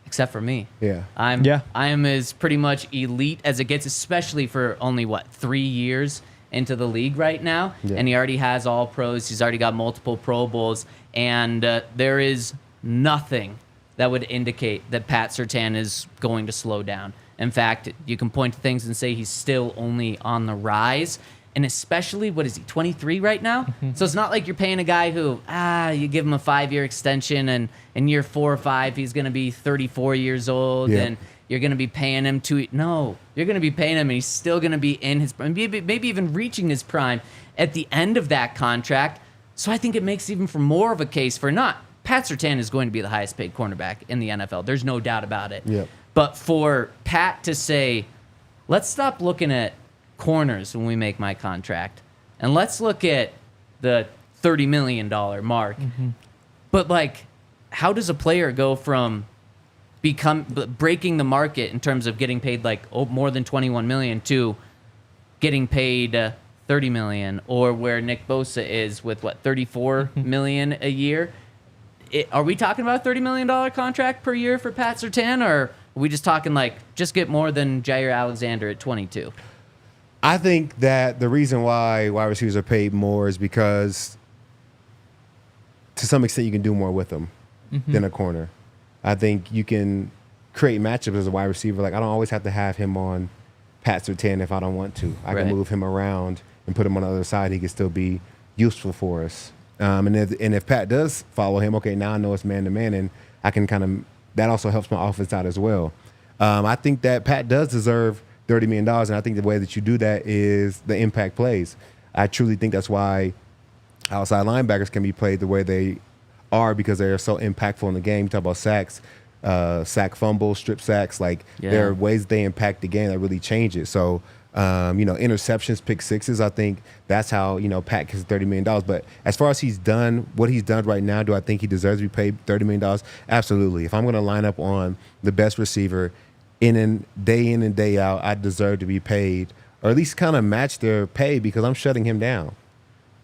except for me. Yeah. I am as pretty much elite as it gets, especially for only 3 years into the league right now, and he already has all pros. He's already got multiple Pro Bowls, and there is nothing that would indicate that Pat Surtain is going to slow down. In fact, you can point to things and say he's still only on the rise. And especially, what is he, 23 right now? So it's not like you're paying a guy who, you give him a 5-year extension, and in year 4 or 5, he's going to be 34 years old, and you're going to be paying him no, you're going to be paying him, and he's still going to be in his prime, maybe even reaching his prime at the end of that contract. So I think it makes even for more of a case for not Pat Surtain is going to be the highest paid cornerback in the NFL. There's no doubt about it. Yep. But for Pat to say, let's stop looking at corners when we make my contract, and let's look at the $30 million mark. But like, how does a player go from breaking the market in terms of getting paid like more than $21 million to getting paid $30 million, or where Nick Bosa is with what, $34 million a year? Are we talking about a $30 million contract per year for Pat Surtain, or are we just talking like just get more than Jair Alexander at 22? I think that the reason why wide receivers are paid more is because to some extent you can do more with them than a corner. I think you can create matchups as a wide receiver. Like, I don't always have to have him on Pat Surtain if I don't want to. I can move him around and put him on the other side. He can still be useful for us. And if Pat does follow him, okay, now I know it's man-to-man, and I can kind of – that also helps my offense out as well. I think that Pat does deserve $30 million, and I think the way that you do that is the impact plays. I truly think that's why outside linebackers can be played the way they are, because they are so impactful in the game. You talk about sacks, sack fumbles, strip sacks. Like, there are ways that they impact the game that really change it. So, interceptions, pick sixes, I think that's how, Pat gets $30 million. But as far as what he's done right now, do I think he deserves to be paid $30 million? Absolutely. If I'm going to line up on the best receiver in and day out, I deserve to be paid, or at least kind of match their pay, because I'm shutting him down.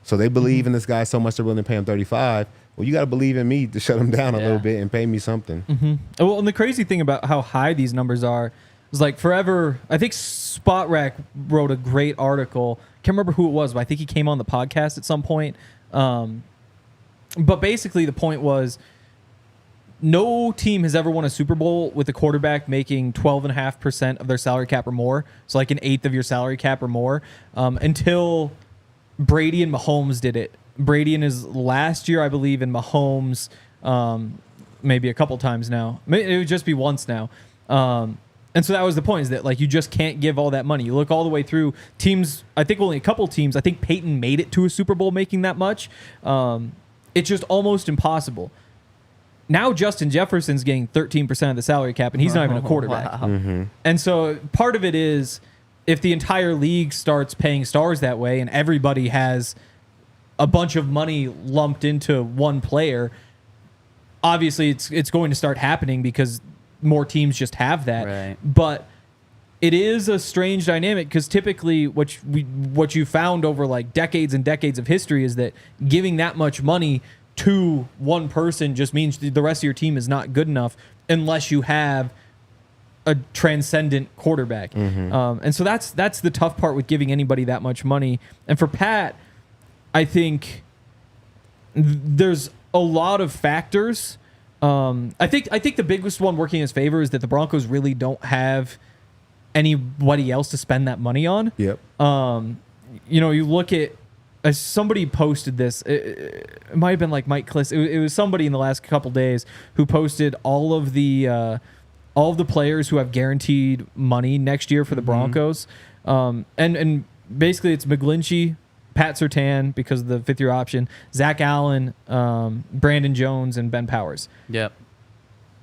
So they believe in this guy so much they're willing to pay him 35. Well, you got to believe in me to shut him down a little bit and pay me something. Well, and the crazy thing about how high these numbers are is, like, forever, I think Spot Rack wrote a great article. Can't remember who it was, but I think he came on the podcast at some point. But basically the point was, no team has ever won a Super Bowl with a quarterback making 12.5% of their salary cap or more. So like an eighth of your salary cap or more, until Brady and Mahomes did it. Brady in his last year, I believe, and Mahomes maybe a couple times now. It would just be once now. And so that was the point, is that, like, you just can't give all that money. You look all the way through teams. I think only a couple teams. I think Peyton made it to a Super Bowl making that much. It's just almost impossible. Now Justin Jefferson's getting 13% of the salary cap, and he's not even a quarterback. Wow. And so part of it is, if the entire league starts paying stars that way and everybody has a bunch of money lumped into one player, obviously it's going to start happening because more teams just have that. Right. But it is a strange dynamic, because typically what you found over like decades and decades of history is that giving that much money to one person just means the rest of your team is not good enough unless you have a transcendent quarterback. And so that's the tough part with giving anybody that much money. And for Pat, I think there's a lot of factors. I think the biggest one working in his favor is that the Broncos really don't have anybody else to spend that money on. Yep. You look at, somebody posted this. It might have been like Mike Kliss. It was somebody in the last couple days who posted all of the players who have guaranteed money next year for the Broncos. And basically it's McGlinchey, Pat Surtain because of the fifth-year option, Zach Allen, Brandon Jones, and Ben Powers. Yep.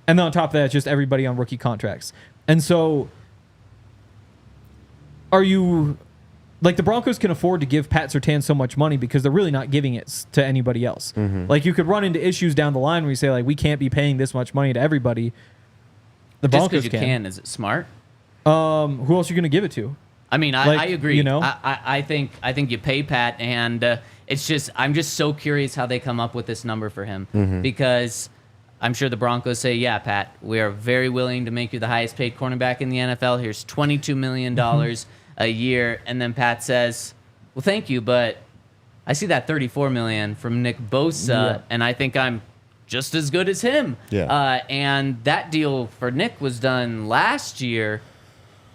And then on top of that, it's just everybody on rookie contracts. And so are you... Like, the Broncos can afford to give Pat Surtain so much money because they're really not giving it to anybody else. Like, you could run into issues down the line where you say, like, we can't be paying this much money to everybody. The Just Broncos because you can, is it smart? Who else are you going to give it to? I mean, I agree. You know? I think you pay Pat, and it's just, I'm just so curious how they come up with this number for him, because I'm sure the Broncos say, yeah, Pat, we are very willing to make you the highest paid cornerback in the NFL. Here's $22 million a year. And then Pat says, well, thank you, but I see that $34 million from Nick Bosa, and I think I'm just as good as him. And that deal for Nick was done last year.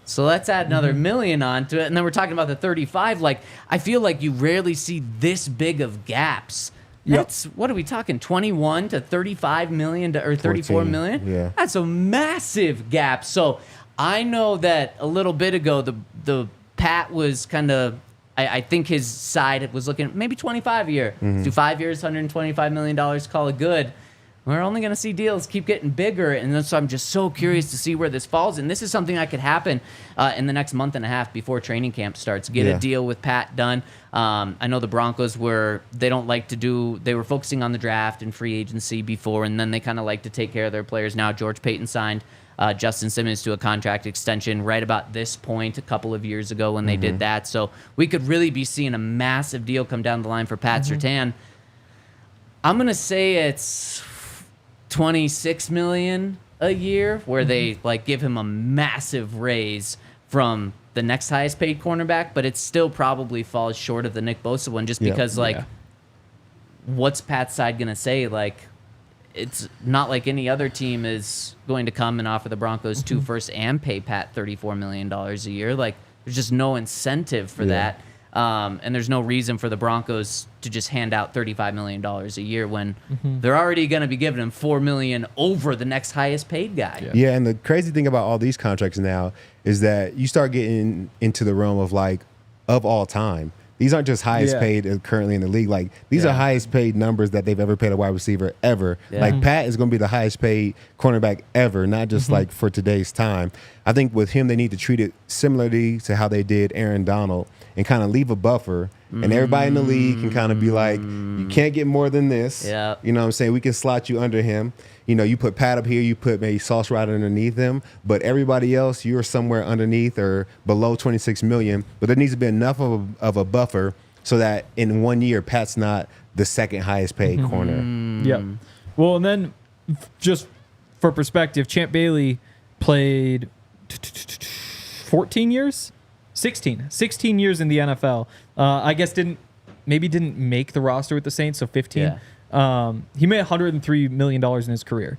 So let's add another million onto it. And then we're talking about the 35. Like, I feel like you rarely see this big of gaps. That's, what are we talking, 21 to 35 million or 34 million? Yeah. That's a massive gap. So I know that a little bit ago, the Pat was kind of, I think his side was looking at maybe 25 a year. Do 5 years, $125 million, call it good. we're only going to see deals keep getting bigger. And so I'm just so curious to see where this falls. And this is something that could happen in the next month and a half before training camp starts. Get a deal with Pat done. I know the Broncos they were focusing on the draft and free agency before, and then they kind of like to take care of their players now. George Payton signed Justin Simmons to a contract extension right about this point a couple of years ago when they did that. So we could really be seeing a massive deal come down the line for Pat Surtain. I'm going to say it's $26 million a year, where they like give him a massive raise from the next highest paid cornerback, but it still probably falls short of the Nick Bosa one, just because what's Pat's side gonna say? Like, it's not like any other team is going to come and offer the Broncos 2 firsts and pay Pat $34 million a year. Like, there's just no incentive for that. And there's no reason for the Broncos to just hand out $35 million a year when they're already going to be giving him $4 million over the next highest paid guy. Yeah, and the crazy thing about all these contracts now is that you start getting into the realm of like of all time. These aren't just highest paid currently in the league. Like, these are highest paid numbers that they've ever paid a wide receiver ever. Like, Pat is going to be the highest paid cornerback ever, not just like for today's time. I think with him, they need to treat it similarly to how they did Aaron Donald and kind of leave a buffer. And everybody in the league can kind of be like, you can't get more than this. Yeah. You know what I'm saying? We can slot you under him. You know, you put Pat up here, you put maybe Sauce right underneath him, but everybody else, you're somewhere underneath or below $26 million. But there needs to be enough of a buffer so that in 1 year, Pat's not the second highest paid corner. Yep. Well, and then just for perspective, Champ Bailey played 14 years? 16 years in the NFL. I guess didn't make the roster with the Saints, so 15. Yeah. He made $103 million in his career.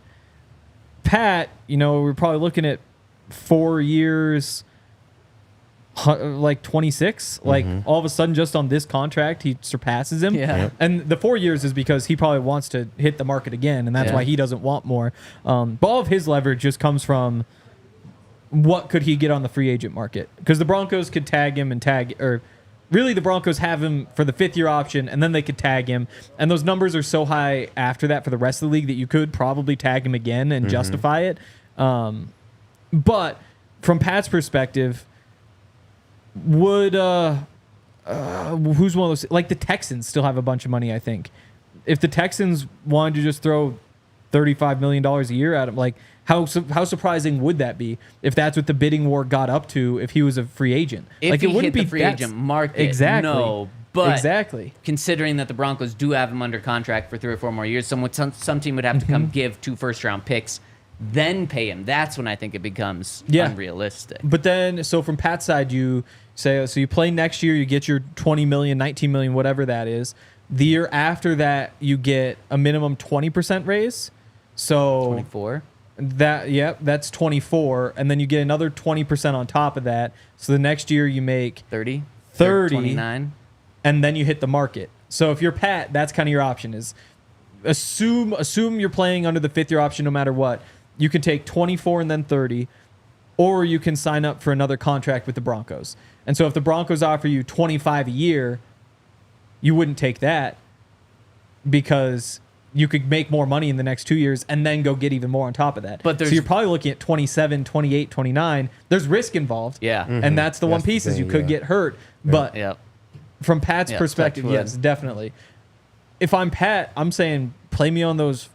Pat, we're probably looking at 4 years, like 26. Like, all of a sudden, just on this contract, he surpasses him. Yeah. And the 4 years is because he probably wants to hit the market again, and that's why he doesn't want more. But all of his leverage just comes from what could he get on the free agent market? Because the Broncos could tag him or really the Broncos have him for the 5th year option, and then they could tag him. And those numbers are so high after that for the rest of the league that you could probably tag him again and justify it. But from Pat's perspective, would who's one of those? Like, the Texans still have a bunch of money, I think. If the Texans wanted to just throw $35 million a year at him, like, how surprising would that be if that's what the bidding war got up to if he was a free agent? If like, he it wouldn't hit be the free agent market, no. But considering that the Broncos do have him under contract for 3 or 4 more years, some team would have to come give 2 first-round picks, then pay him. That's when I think it becomes unrealistic. But then, so from Pat's side, you say, so you play next year, you get your $20 million, $19 million, whatever that is. The year after that, you get a minimum 20% raise. So 24. That's 24, and then you get another 20% on top of that. So the next year you make 30, 29, and then you hit the market. So if you're Pat, that's kind of your option: is assume you're playing under the 5th year option no matter what. You can take 24 and then 30, or you can sign up for another contract with the Broncos. And so if the Broncos offer you 25 a year, you wouldn't take that because you could make more money in the next 2 years and then go get even more on top of that. So you're probably looking at 27, 28, 29. There's risk involved. Yeah. And that's the one piece is you could get hurt. But from Pat's perspective, yes, definitely. If I'm Pat, I'm saying play me on those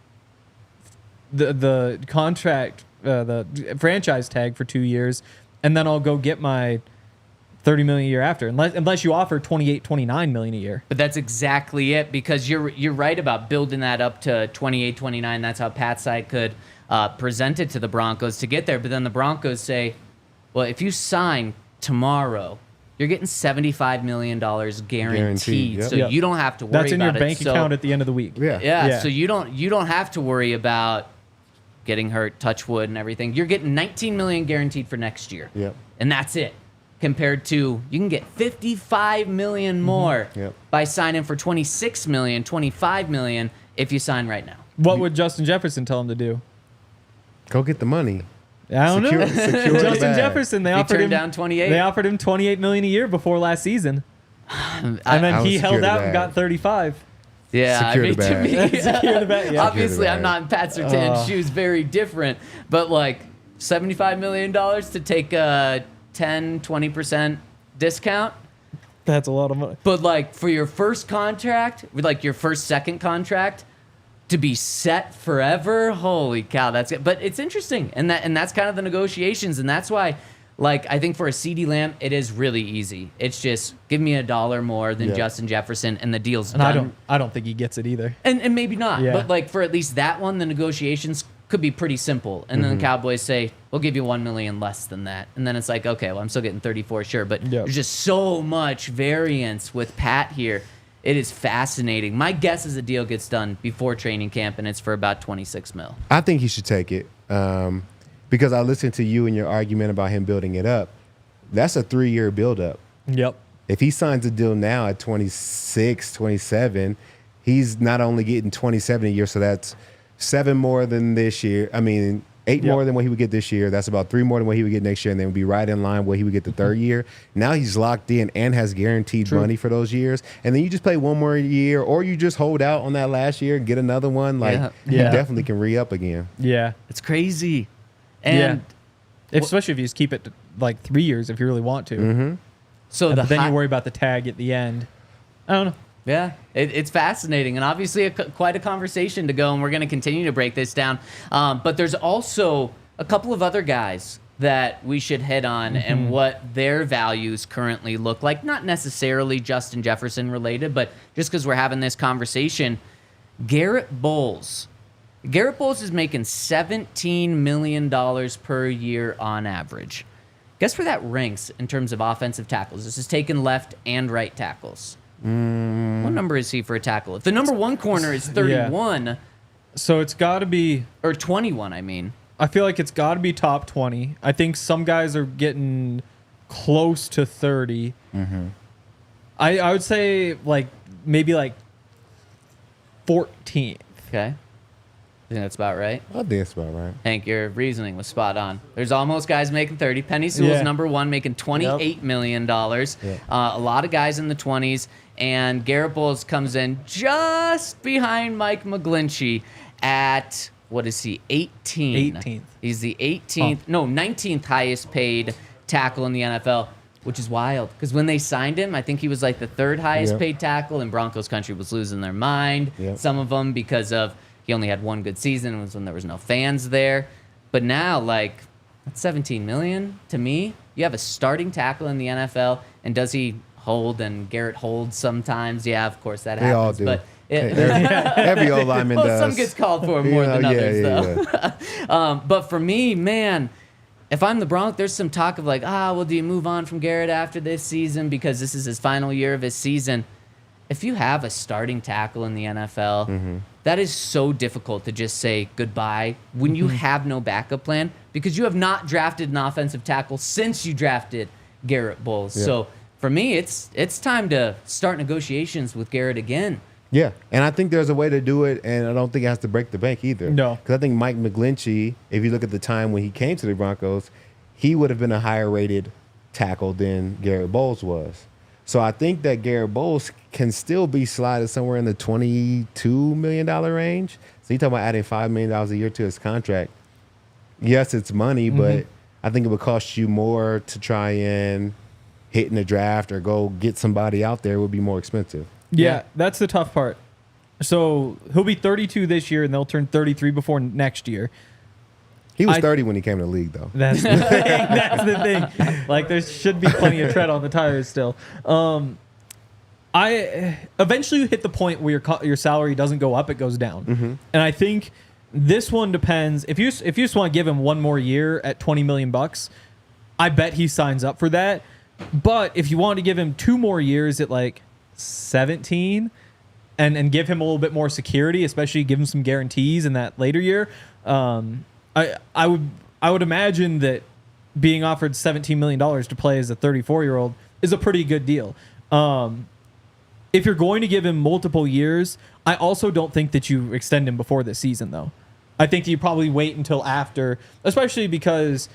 the contract, the franchise tag for 2 years, and then I'll go get my $30 million a year after, unless you offer $28-29 million a year. But that's exactly it, because you're right about building that up to 28, 29. That's how Pat's side could present it to the Broncos to get there. But then the Broncos say, well, if you sign tomorrow, you're getting $75 million guaranteed. Yep. So you don't have to worry about it. That's in your bank account at the end of the week. Yeah. So you don't have to worry about getting hurt, touch wood, and everything. You're getting $19 million guaranteed for next year. Yep. And that's it. Compared to, you can get $55 million more by signing for $26 million, $25 million if you sign right now. What would Justin Jefferson tell him to do? Go get the money. I don't know. Secure Justin Jefferson, they offered him down 28. They offered him $28 million a year before last season, and then he held out and got 35. Yeah, Secure I mean, the bag. to me, Secure the bag, yeah. obviously, I'm bag. not in Pat Surtain's shoes, very different. But like $75 million to take a 10, 20% discount. That's a lot of money. But like for your first contract, with like your second contract, to be set forever, holy cow, that's it. But it's interesting, and that's kind of the negotiations, and that's why, like, I think for a CeeDee Lamb, it is really easy. It's just give me $1 more than Yeah. Justin Jefferson, and the deal's And done. I don't think he gets it either. And maybe not, Yeah. but like for at least that one, the negotiations could be pretty simple. And then the Cowboys say, we'll give you $1 million less than that. And then it's like, okay, well, I'm still getting 34, sure. But Yep. there's just so much variance with Pat here. It is fascinating. My guess is the deal gets done before training camp, and it's for about 26 mil. I think he should take it because I listened to you and your argument about him building it up. That's a 3-year buildup. Yep. If he signs a deal now at 26, 27, he's not only getting 27 a year, so that's 7 more than this year. I mean, 8 Yep. more than what he would get this year. That's about 3 more than what he would get next year, and then would be right in line what he would get the third year. Now he's locked in and has guaranteed True. money for those years. And then you just play 1 more year, or you just hold out on that last year and get another one. Like, you Yeah. definitely can re-up again. Yeah. It's crazy. And Especially if you just keep it to like 3 years if you really want to. so But then high- you worry about the tag at the end. I don't know. Yeah, it's fascinating, and obviously quite a conversation to go, and we're going to continue to break this down. But there's also a couple of other guys that we should hit on and what their values currently look like. Not necessarily Justin Jefferson related, but just because we're having this conversation. Garett Bolles. Garett Bolles is making $17 million per year on average. Guess where that ranks in terms of offensive tackles? This is taking left and right tackles. What number is he for a tackle? If the number 1 corner is 31, So it's got to be, or 21, I mean. I feel like it's got to be top 20. I think some guys are getting close to 30. I would say like maybe like 14th. Okay. I think that's about right. I think that's about right. Hank, your reasoning was spot on. There's almost guys making 30. Penny Sewell's Yeah. number 1, making $28 million. A lot of guys in the 20s. And Garett Bolles comes in just behind Mike McGlinchey at, what is he, 18? 18th. He's the 19th highest paid tackle in the NFL, which is wild. Because when they signed him, I think he was like the 3rd highest Yep. paid tackle, and Broncos Country was losing their mind. Yep. Some of them because of he only had 1 good season. It was when there was no fans there. But now, like, that's $17 million to me. You have a starting tackle in the NFL, and does he hold? And Garrett holds sometimes. Yeah, of course that They all happens. do. But Every old lineman well, does. some gets called for more than others, though. Yeah. But for me, man, if I'm the Broncos, there's some talk of like, well, do you move on from Garrett after this season because this is his final year of his season? If you have a starting tackle in the NFL, that is so difficult to just say goodbye when you have no backup plan because you have not drafted an offensive tackle since you drafted Garett Bolles. Yeah. So for me, it's time to start negotiations with Garrett again. Yeah, and I think there's a way to do it, and I don't think it has to break the bank either. No. Because I think Mike McGlinchey, if you look at the time when he came to the Broncos, he would have been a higher rated tackle than Garett Bolles was. So I think that Garett Bolles can still be slotted somewhere in the $22 million range. So you're talking about adding $5 million a year to his contract. Yes, it's money, but I think it would cost you more to try and hit in the draft or go get somebody out there. It would be more expensive. Yeah, that's the tough part. So he'll be 32 this year, and they'll turn 33 before next year. He was I- 30 when he came to the league, though. That's the thing. That's the thing. Like there should be plenty of tread on the tires still. I eventually you hit the point where your salary doesn't go up; it goes down. And I think this one depends. If you just want to give him 1 more year at $20 million, I bet he signs up for that. But if you want to give him 2 more years at like 17 and give him a little bit more security, especially give him some guarantees in that later year, I would imagine that being offered $17 million to play as a 34-year-old is a pretty good deal. If you're going to give him multiple years, I also don't think that you extend him before this season, though. I think you probably wait until after, especially because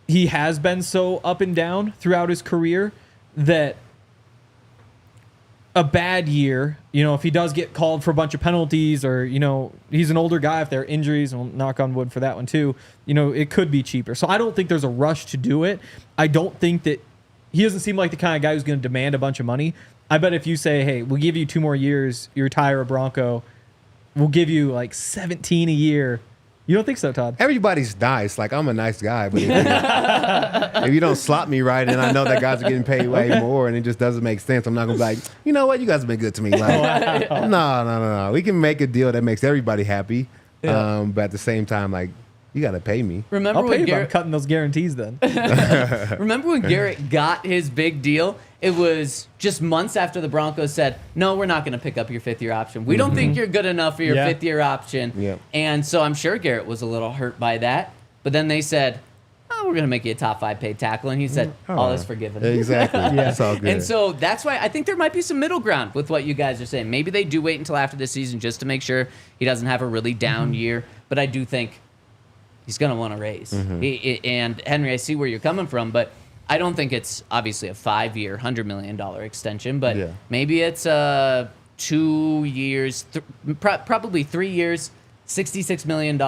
he has been so up and down throughout his career that a bad year, if he does get called for a bunch of penalties or, he's an older guy, if there are injuries, and we'll knock on wood for that one too, it could be cheaper. So I don't think there's a rush to do it. I don't think that he doesn't seem like the kind of guy who's going to demand a bunch of money. I bet if you say, hey, we'll give you 2 more years, you retire a Bronco, we'll give you like 17 a year. You don't think so, Todd? Everybody's nice. Like, I'm a nice guy, but if you don't slot me right and I know that guys are getting paid way more and it just doesn't make sense, I'm not going to be like, you know what? You guys have been good to me. Like, no. We can make a deal that makes everybody happy. Yeah. But at the same time, like, you got to pay me. Remember when I'm cutting those guarantees then. Remember when Garett got his big deal? It was just months after the Broncos said, no, we're not going to pick up your 5th-year option. We don't think you're good enough for your 5th-year option. Yeah. And so I'm sure Garett was a little hurt by that. But then they said, oh, we're going to make you a top 5 paid tackle. And he said, all is forgiven. Exactly. That's all good. And so that's why I think there might be some middle ground with what you guys are saying. Maybe they do wait until after this season just to make sure he doesn't have a really down year. But I do think he's going to want to raise. And Henry, I see where you're coming from, but I don't think it's obviously a 5-year, $100 million extension, but maybe it's 2 years, probably 3 years, $66 million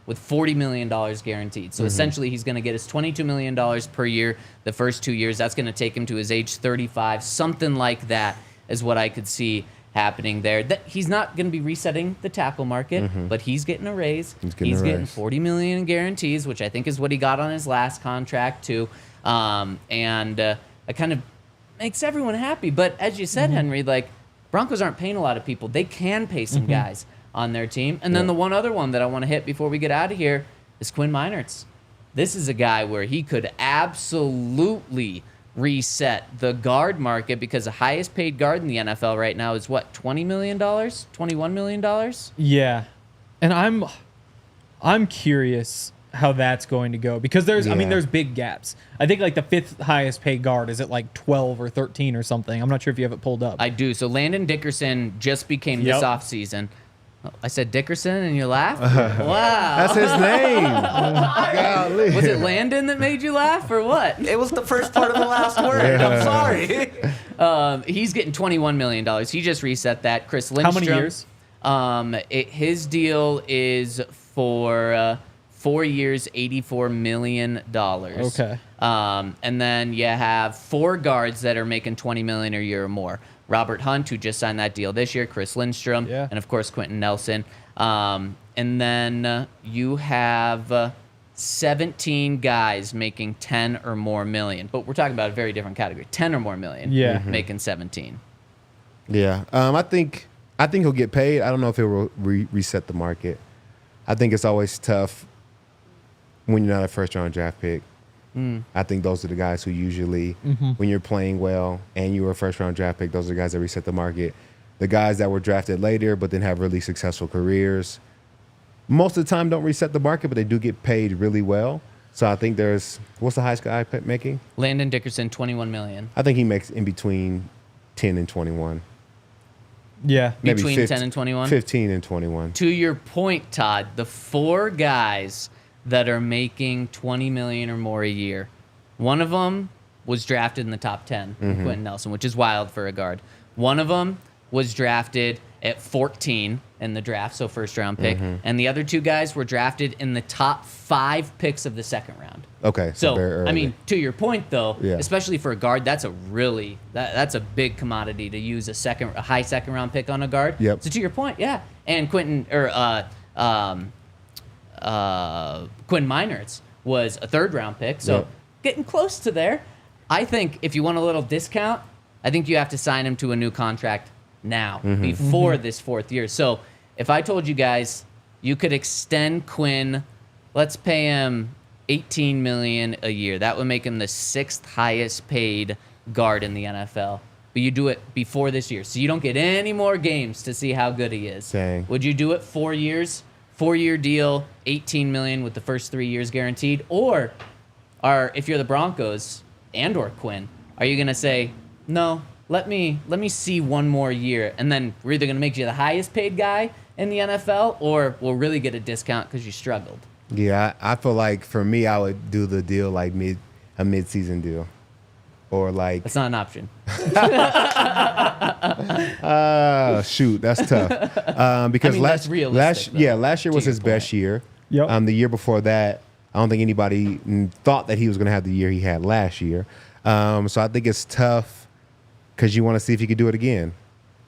with $40 million guaranteed. So essentially he's going to get his $22 million per year the first 2 years. That's going to take him to his age 35. Something like that is what I could see happening there. That he's not going to be resetting the tackle market, but he's getting a raise. He's getting $40 million in guarantees, which I think is what he got on his last contract too. It kind of makes everyone happy. But as you said, Henry, like, Broncos aren't paying a lot of people. They can pay some guys on their team. And then the one other one that I want to hit before we get out of here is Quinn Meinerz. This is a guy where he could absolutely reset the guard market because the highest paid guard in the NFL right now is what, $20 million? $21 million? Yeah. And I'm curious how that's going to go because there's big gaps. I think like the 5th highest paid guard is at like 12 or 13 or something. I'm not sure if you have it pulled up. I do. So Landon Dickerson just became this offseason. I said Dickerson and you laughed? Wow. That's his name. Golly. Was it Landon that made you laugh or what? It was the first part of the last word. I'm sorry. He's getting $21 million. He just reset that. Chris Lindstrom. How many years? His deal is for 4 years, $84 million. Okay. And then you have 4 guards that are making $20 million a year or more. Robert Hunt, who just signed that deal this year, Chris Lindstrom, and of course Quentin Nelson. And then you have 17 guys making 10 or more million. But we're talking about a very different category. 10 or more million. Making 17. Yeah. I think he'll get paid. I don't know if he'll reset the market. I think it's always tough when you're not a first-round draft pick. I think those are the guys who usually, when you're playing well and you're a first-round draft pick, those are the guys that reset the market. The guys that were drafted later but then have really successful careers, most of the time don't reset the market, but they do get paid really well. So I think what's the highest guy making? Landon Dickerson, $21 million. I think he makes in between 10 and 21. Yeah. Maybe Between 10 and 21? 15 and 21. To your point, Todd, the 4 guys that are making $20 million or more a year. One of them was drafted in the top 10, Quentin Nelson, which is wild for a guard. One of them was drafted at 14 in the draft, so first-round pick. And the other 2 guys were drafted in the top 5 picks of the second round. Okay, so very early. I mean, to your point, though, especially for a guard, that's a big commodity to use a high second-round pick on a guard. Yep. So to your point, and Quinn Meinerz was a 3rd-round pick, so getting close to there. I think if you want a little discount, I think you have to sign him to a new contract now, before this 4th year. So if I told you guys you could extend Quinn, let's pay him $18 million a year. That would make him the 6th highest paid guard in the NFL. But you do it before this year, so you don't get any more games to see how good he is. Dang. Would you do it 4 years? 4-year deal, $18 million with the first 3 years guaranteed? Or if you're the Broncos or Quinn, are you going to say, no, let me see 1 more year, and then we're either going to make you the highest paid guy in the NFL, or we'll really get a discount because you struggled? Yeah, I feel like for me, I would do the deal like a mid-season deal. or like That's not an option. shoot, that's tough. Because I mean, that's realistic, last year was his best year. Yep. The year before that, I don't think anybody thought that he was going to have the year he had last year. So I think it's tough because you want to see if he could do it again.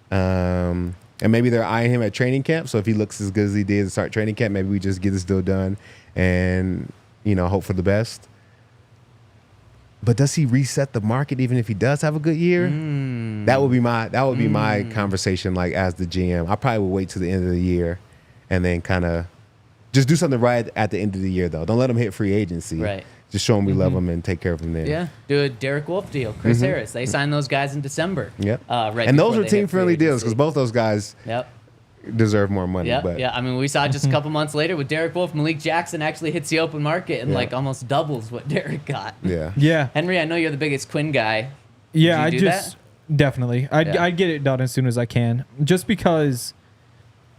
And maybe they're eyeing him at training camp. So if he looks as good as he did to start training camp, maybe we just get this deal done and, hope for the best. But does he reset the market even if he does have a good year? That would be my conversation, like as the GM. I probably would wait till the end of the year and then kind of just do something right at the end of the year, though. Don't let him hit free agency. Right. Just show him we love him and take care of him then. Yeah, do a Derek Wolfe deal. Chris Harris. They signed those guys in December. Yep. Right and those before are they hit team-friendly free deals because agency. both those guys Yep. deserve more money. Yeah, but yeah. I mean, we saw just a couple months later with Derek Wolfe, Malik Jackson actually hits the open market and like almost doubles what Derek got. Yeah. Yeah. Henry, I know you're the biggest Quinn guy. Yeah, Would you do definitely. Yeah. I'd get it done as soon as I can. Just because,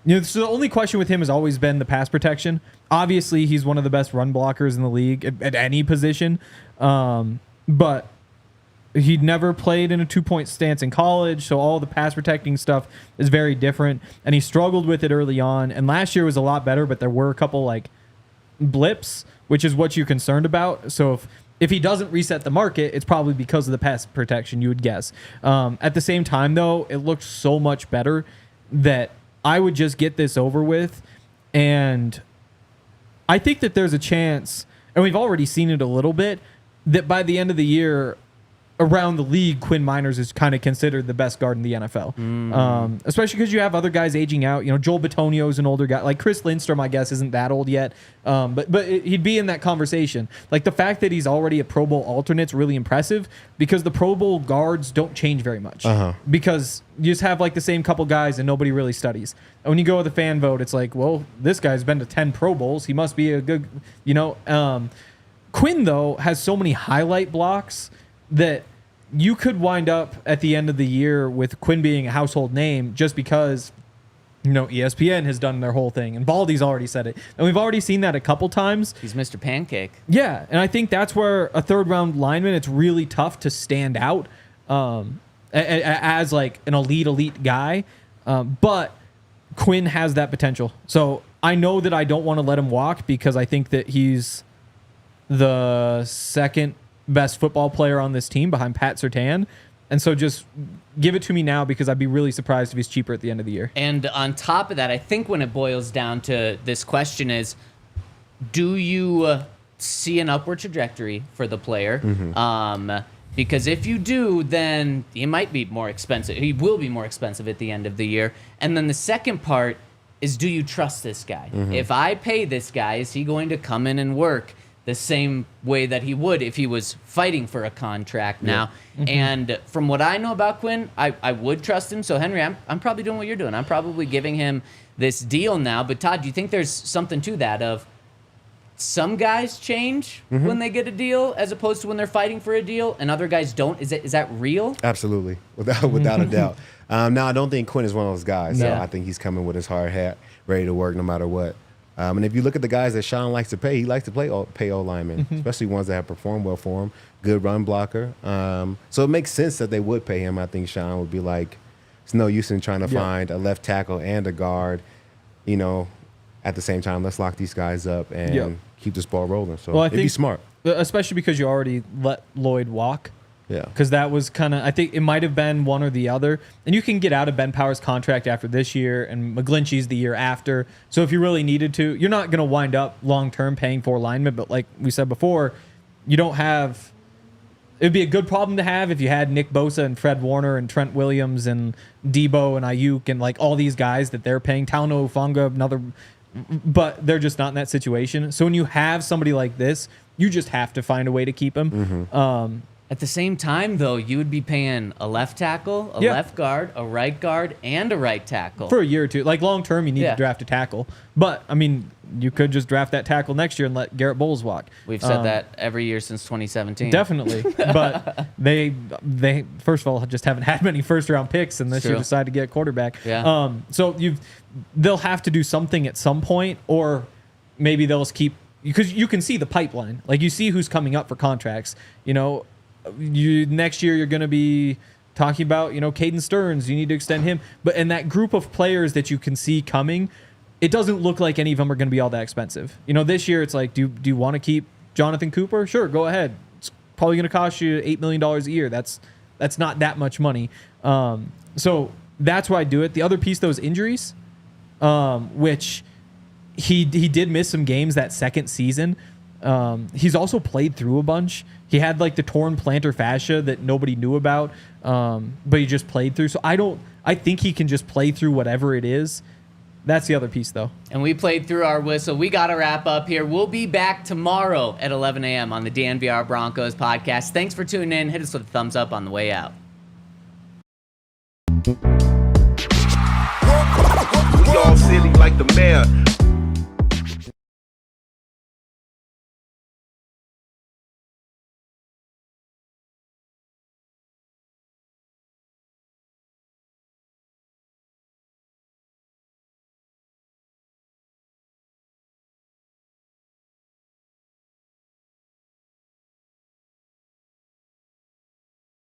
so the only question with him has always been the pass protection. Obviously, he's one of the best run blockers in the league at any position. But he'd never played in a 2-point stance in college, so all the pass protecting stuff is very different. And he struggled with it early on. And last year was a lot better, but there were a couple like blips, which is what you're concerned about. So if he doesn't reset the market, it's probably because of the pass protection, you would guess. At the same time, though, it looked so much better that I would just get this over with. And I think that there's a chance, and we've already seen it a little bit, that by the end of the year, around the league, Quinn Miners is kind of considered the best guard in the NFL. Especially because you have other guys aging out. Joel Bitonio is an older guy. Like Chris Lindstrom, I guess, isn't that old yet. But he'd be in that conversation. Like the fact that he's already a Pro Bowl alternate is really impressive because the Pro Bowl guards don't change very much. Because you just have like the same couple guys and nobody really studies. And when you go with a fan vote, it's like, well, this guy's been to 10 Pro Bowls. He must be a good, Quinn, though, has so many highlight blocks that you could wind up at the end of the year with Quinn being a household name just because, ESPN has done their whole thing. And Baldy's already said it. And we've already seen that a couple times. He's Mr. Pancake. Yeah, and I think that's where a third-round lineman, it's really tough to stand out as like an elite guy. But Quinn has that potential. So I know that I don't want to let him walk because I think that he's the second best football player on this team behind Pat Surtain. And so just give it to me now because I'd be really surprised if he's cheaper at the end of the year. And on top of that, I think when it boils down to this question is, do you see an upward trajectory for the player? Because if you do, then he might be more expensive. He will be more expensive at the end of the year. And then the second part is, do you trust this guy? If I pay this guy, is he going to come in and work the same way that he would if he was fighting for a contract now? And from what I know about Quinn, I would trust him. So, Henry, I'm probably doing what you're doing. I'm probably giving him this deal now. But, Todd, do you think there's something to that of some guys change when they get a deal as opposed to when they're fighting for a deal and other guys don't? Is that real? Absolutely, without a doubt. Now, I don't think Quinn is one of those guys. Yeah. So I think he's coming with his hard hat, ready to work no matter what. And if you look at the guys that Sean likes to pay, he likes to pay old linemen, especially ones that have performed well for him. Good run blocker. So it makes sense that they would pay him. I think Sean would be like, it's no use in trying to find a left tackle and a guard, at the same time. Let's lock these guys up and keep this ball rolling. So it'd be smart. Especially because you already let Lloyd walk. Yeah. Because that was kind of, I think it might have been one or the other. And you can get out of Ben Power's contract after this year and McGlinchey's the year after. So if you really needed to, you're not going to wind up long-term paying for linemen. But like we said before, you don't have, it would be a good problem to have if you had Nick Bosa and Fred Warner and Trent Williams and Debo and Ayuk and like all these guys that they're paying. Talno Ufunga, another, but they're just not in that situation. So when you have somebody like this, you just have to find a way to keep him. At the same time, though, you would be paying a left tackle, a left guard, a right guard, and a right tackle. For a year or two. Like, long term, you need to draft a tackle. But, I mean, you could just draft that tackle next year and let Garett Bolles walk. We've said that every year since 2017. Definitely. But they first of all, just haven't had many first-round picks, and this year decided to get a quarterback. Yeah. So they'll have to do something at some point, or maybe they'll just keep – because you can see the pipeline. Like, you see who's coming up for contracts. next year you're going to be talking about, Caden Stearns, you need to extend him. But in that group of players that you can see coming, it doesn't look like any of them are going to be all that expensive. This year it's like, do you want to keep Jonathan Cooper? Sure, go ahead. It's probably going to cost you $8 million a year. That's not that much money. So that's why I do it. The other piece, those injuries, which he did miss some games that second season. He's also played through a bunch. He had like the torn plantar fascia that nobody knew about, but he just played through. So I think he can just play through whatever it is. That's the other piece, though. And we played through our whistle. We got to wrap up here. We'll be back tomorrow at 11 a.m. on the DNVR Broncos podcast. Thanks for tuning in. Hit us with a thumbs up on the way out. We all silly like the mayor.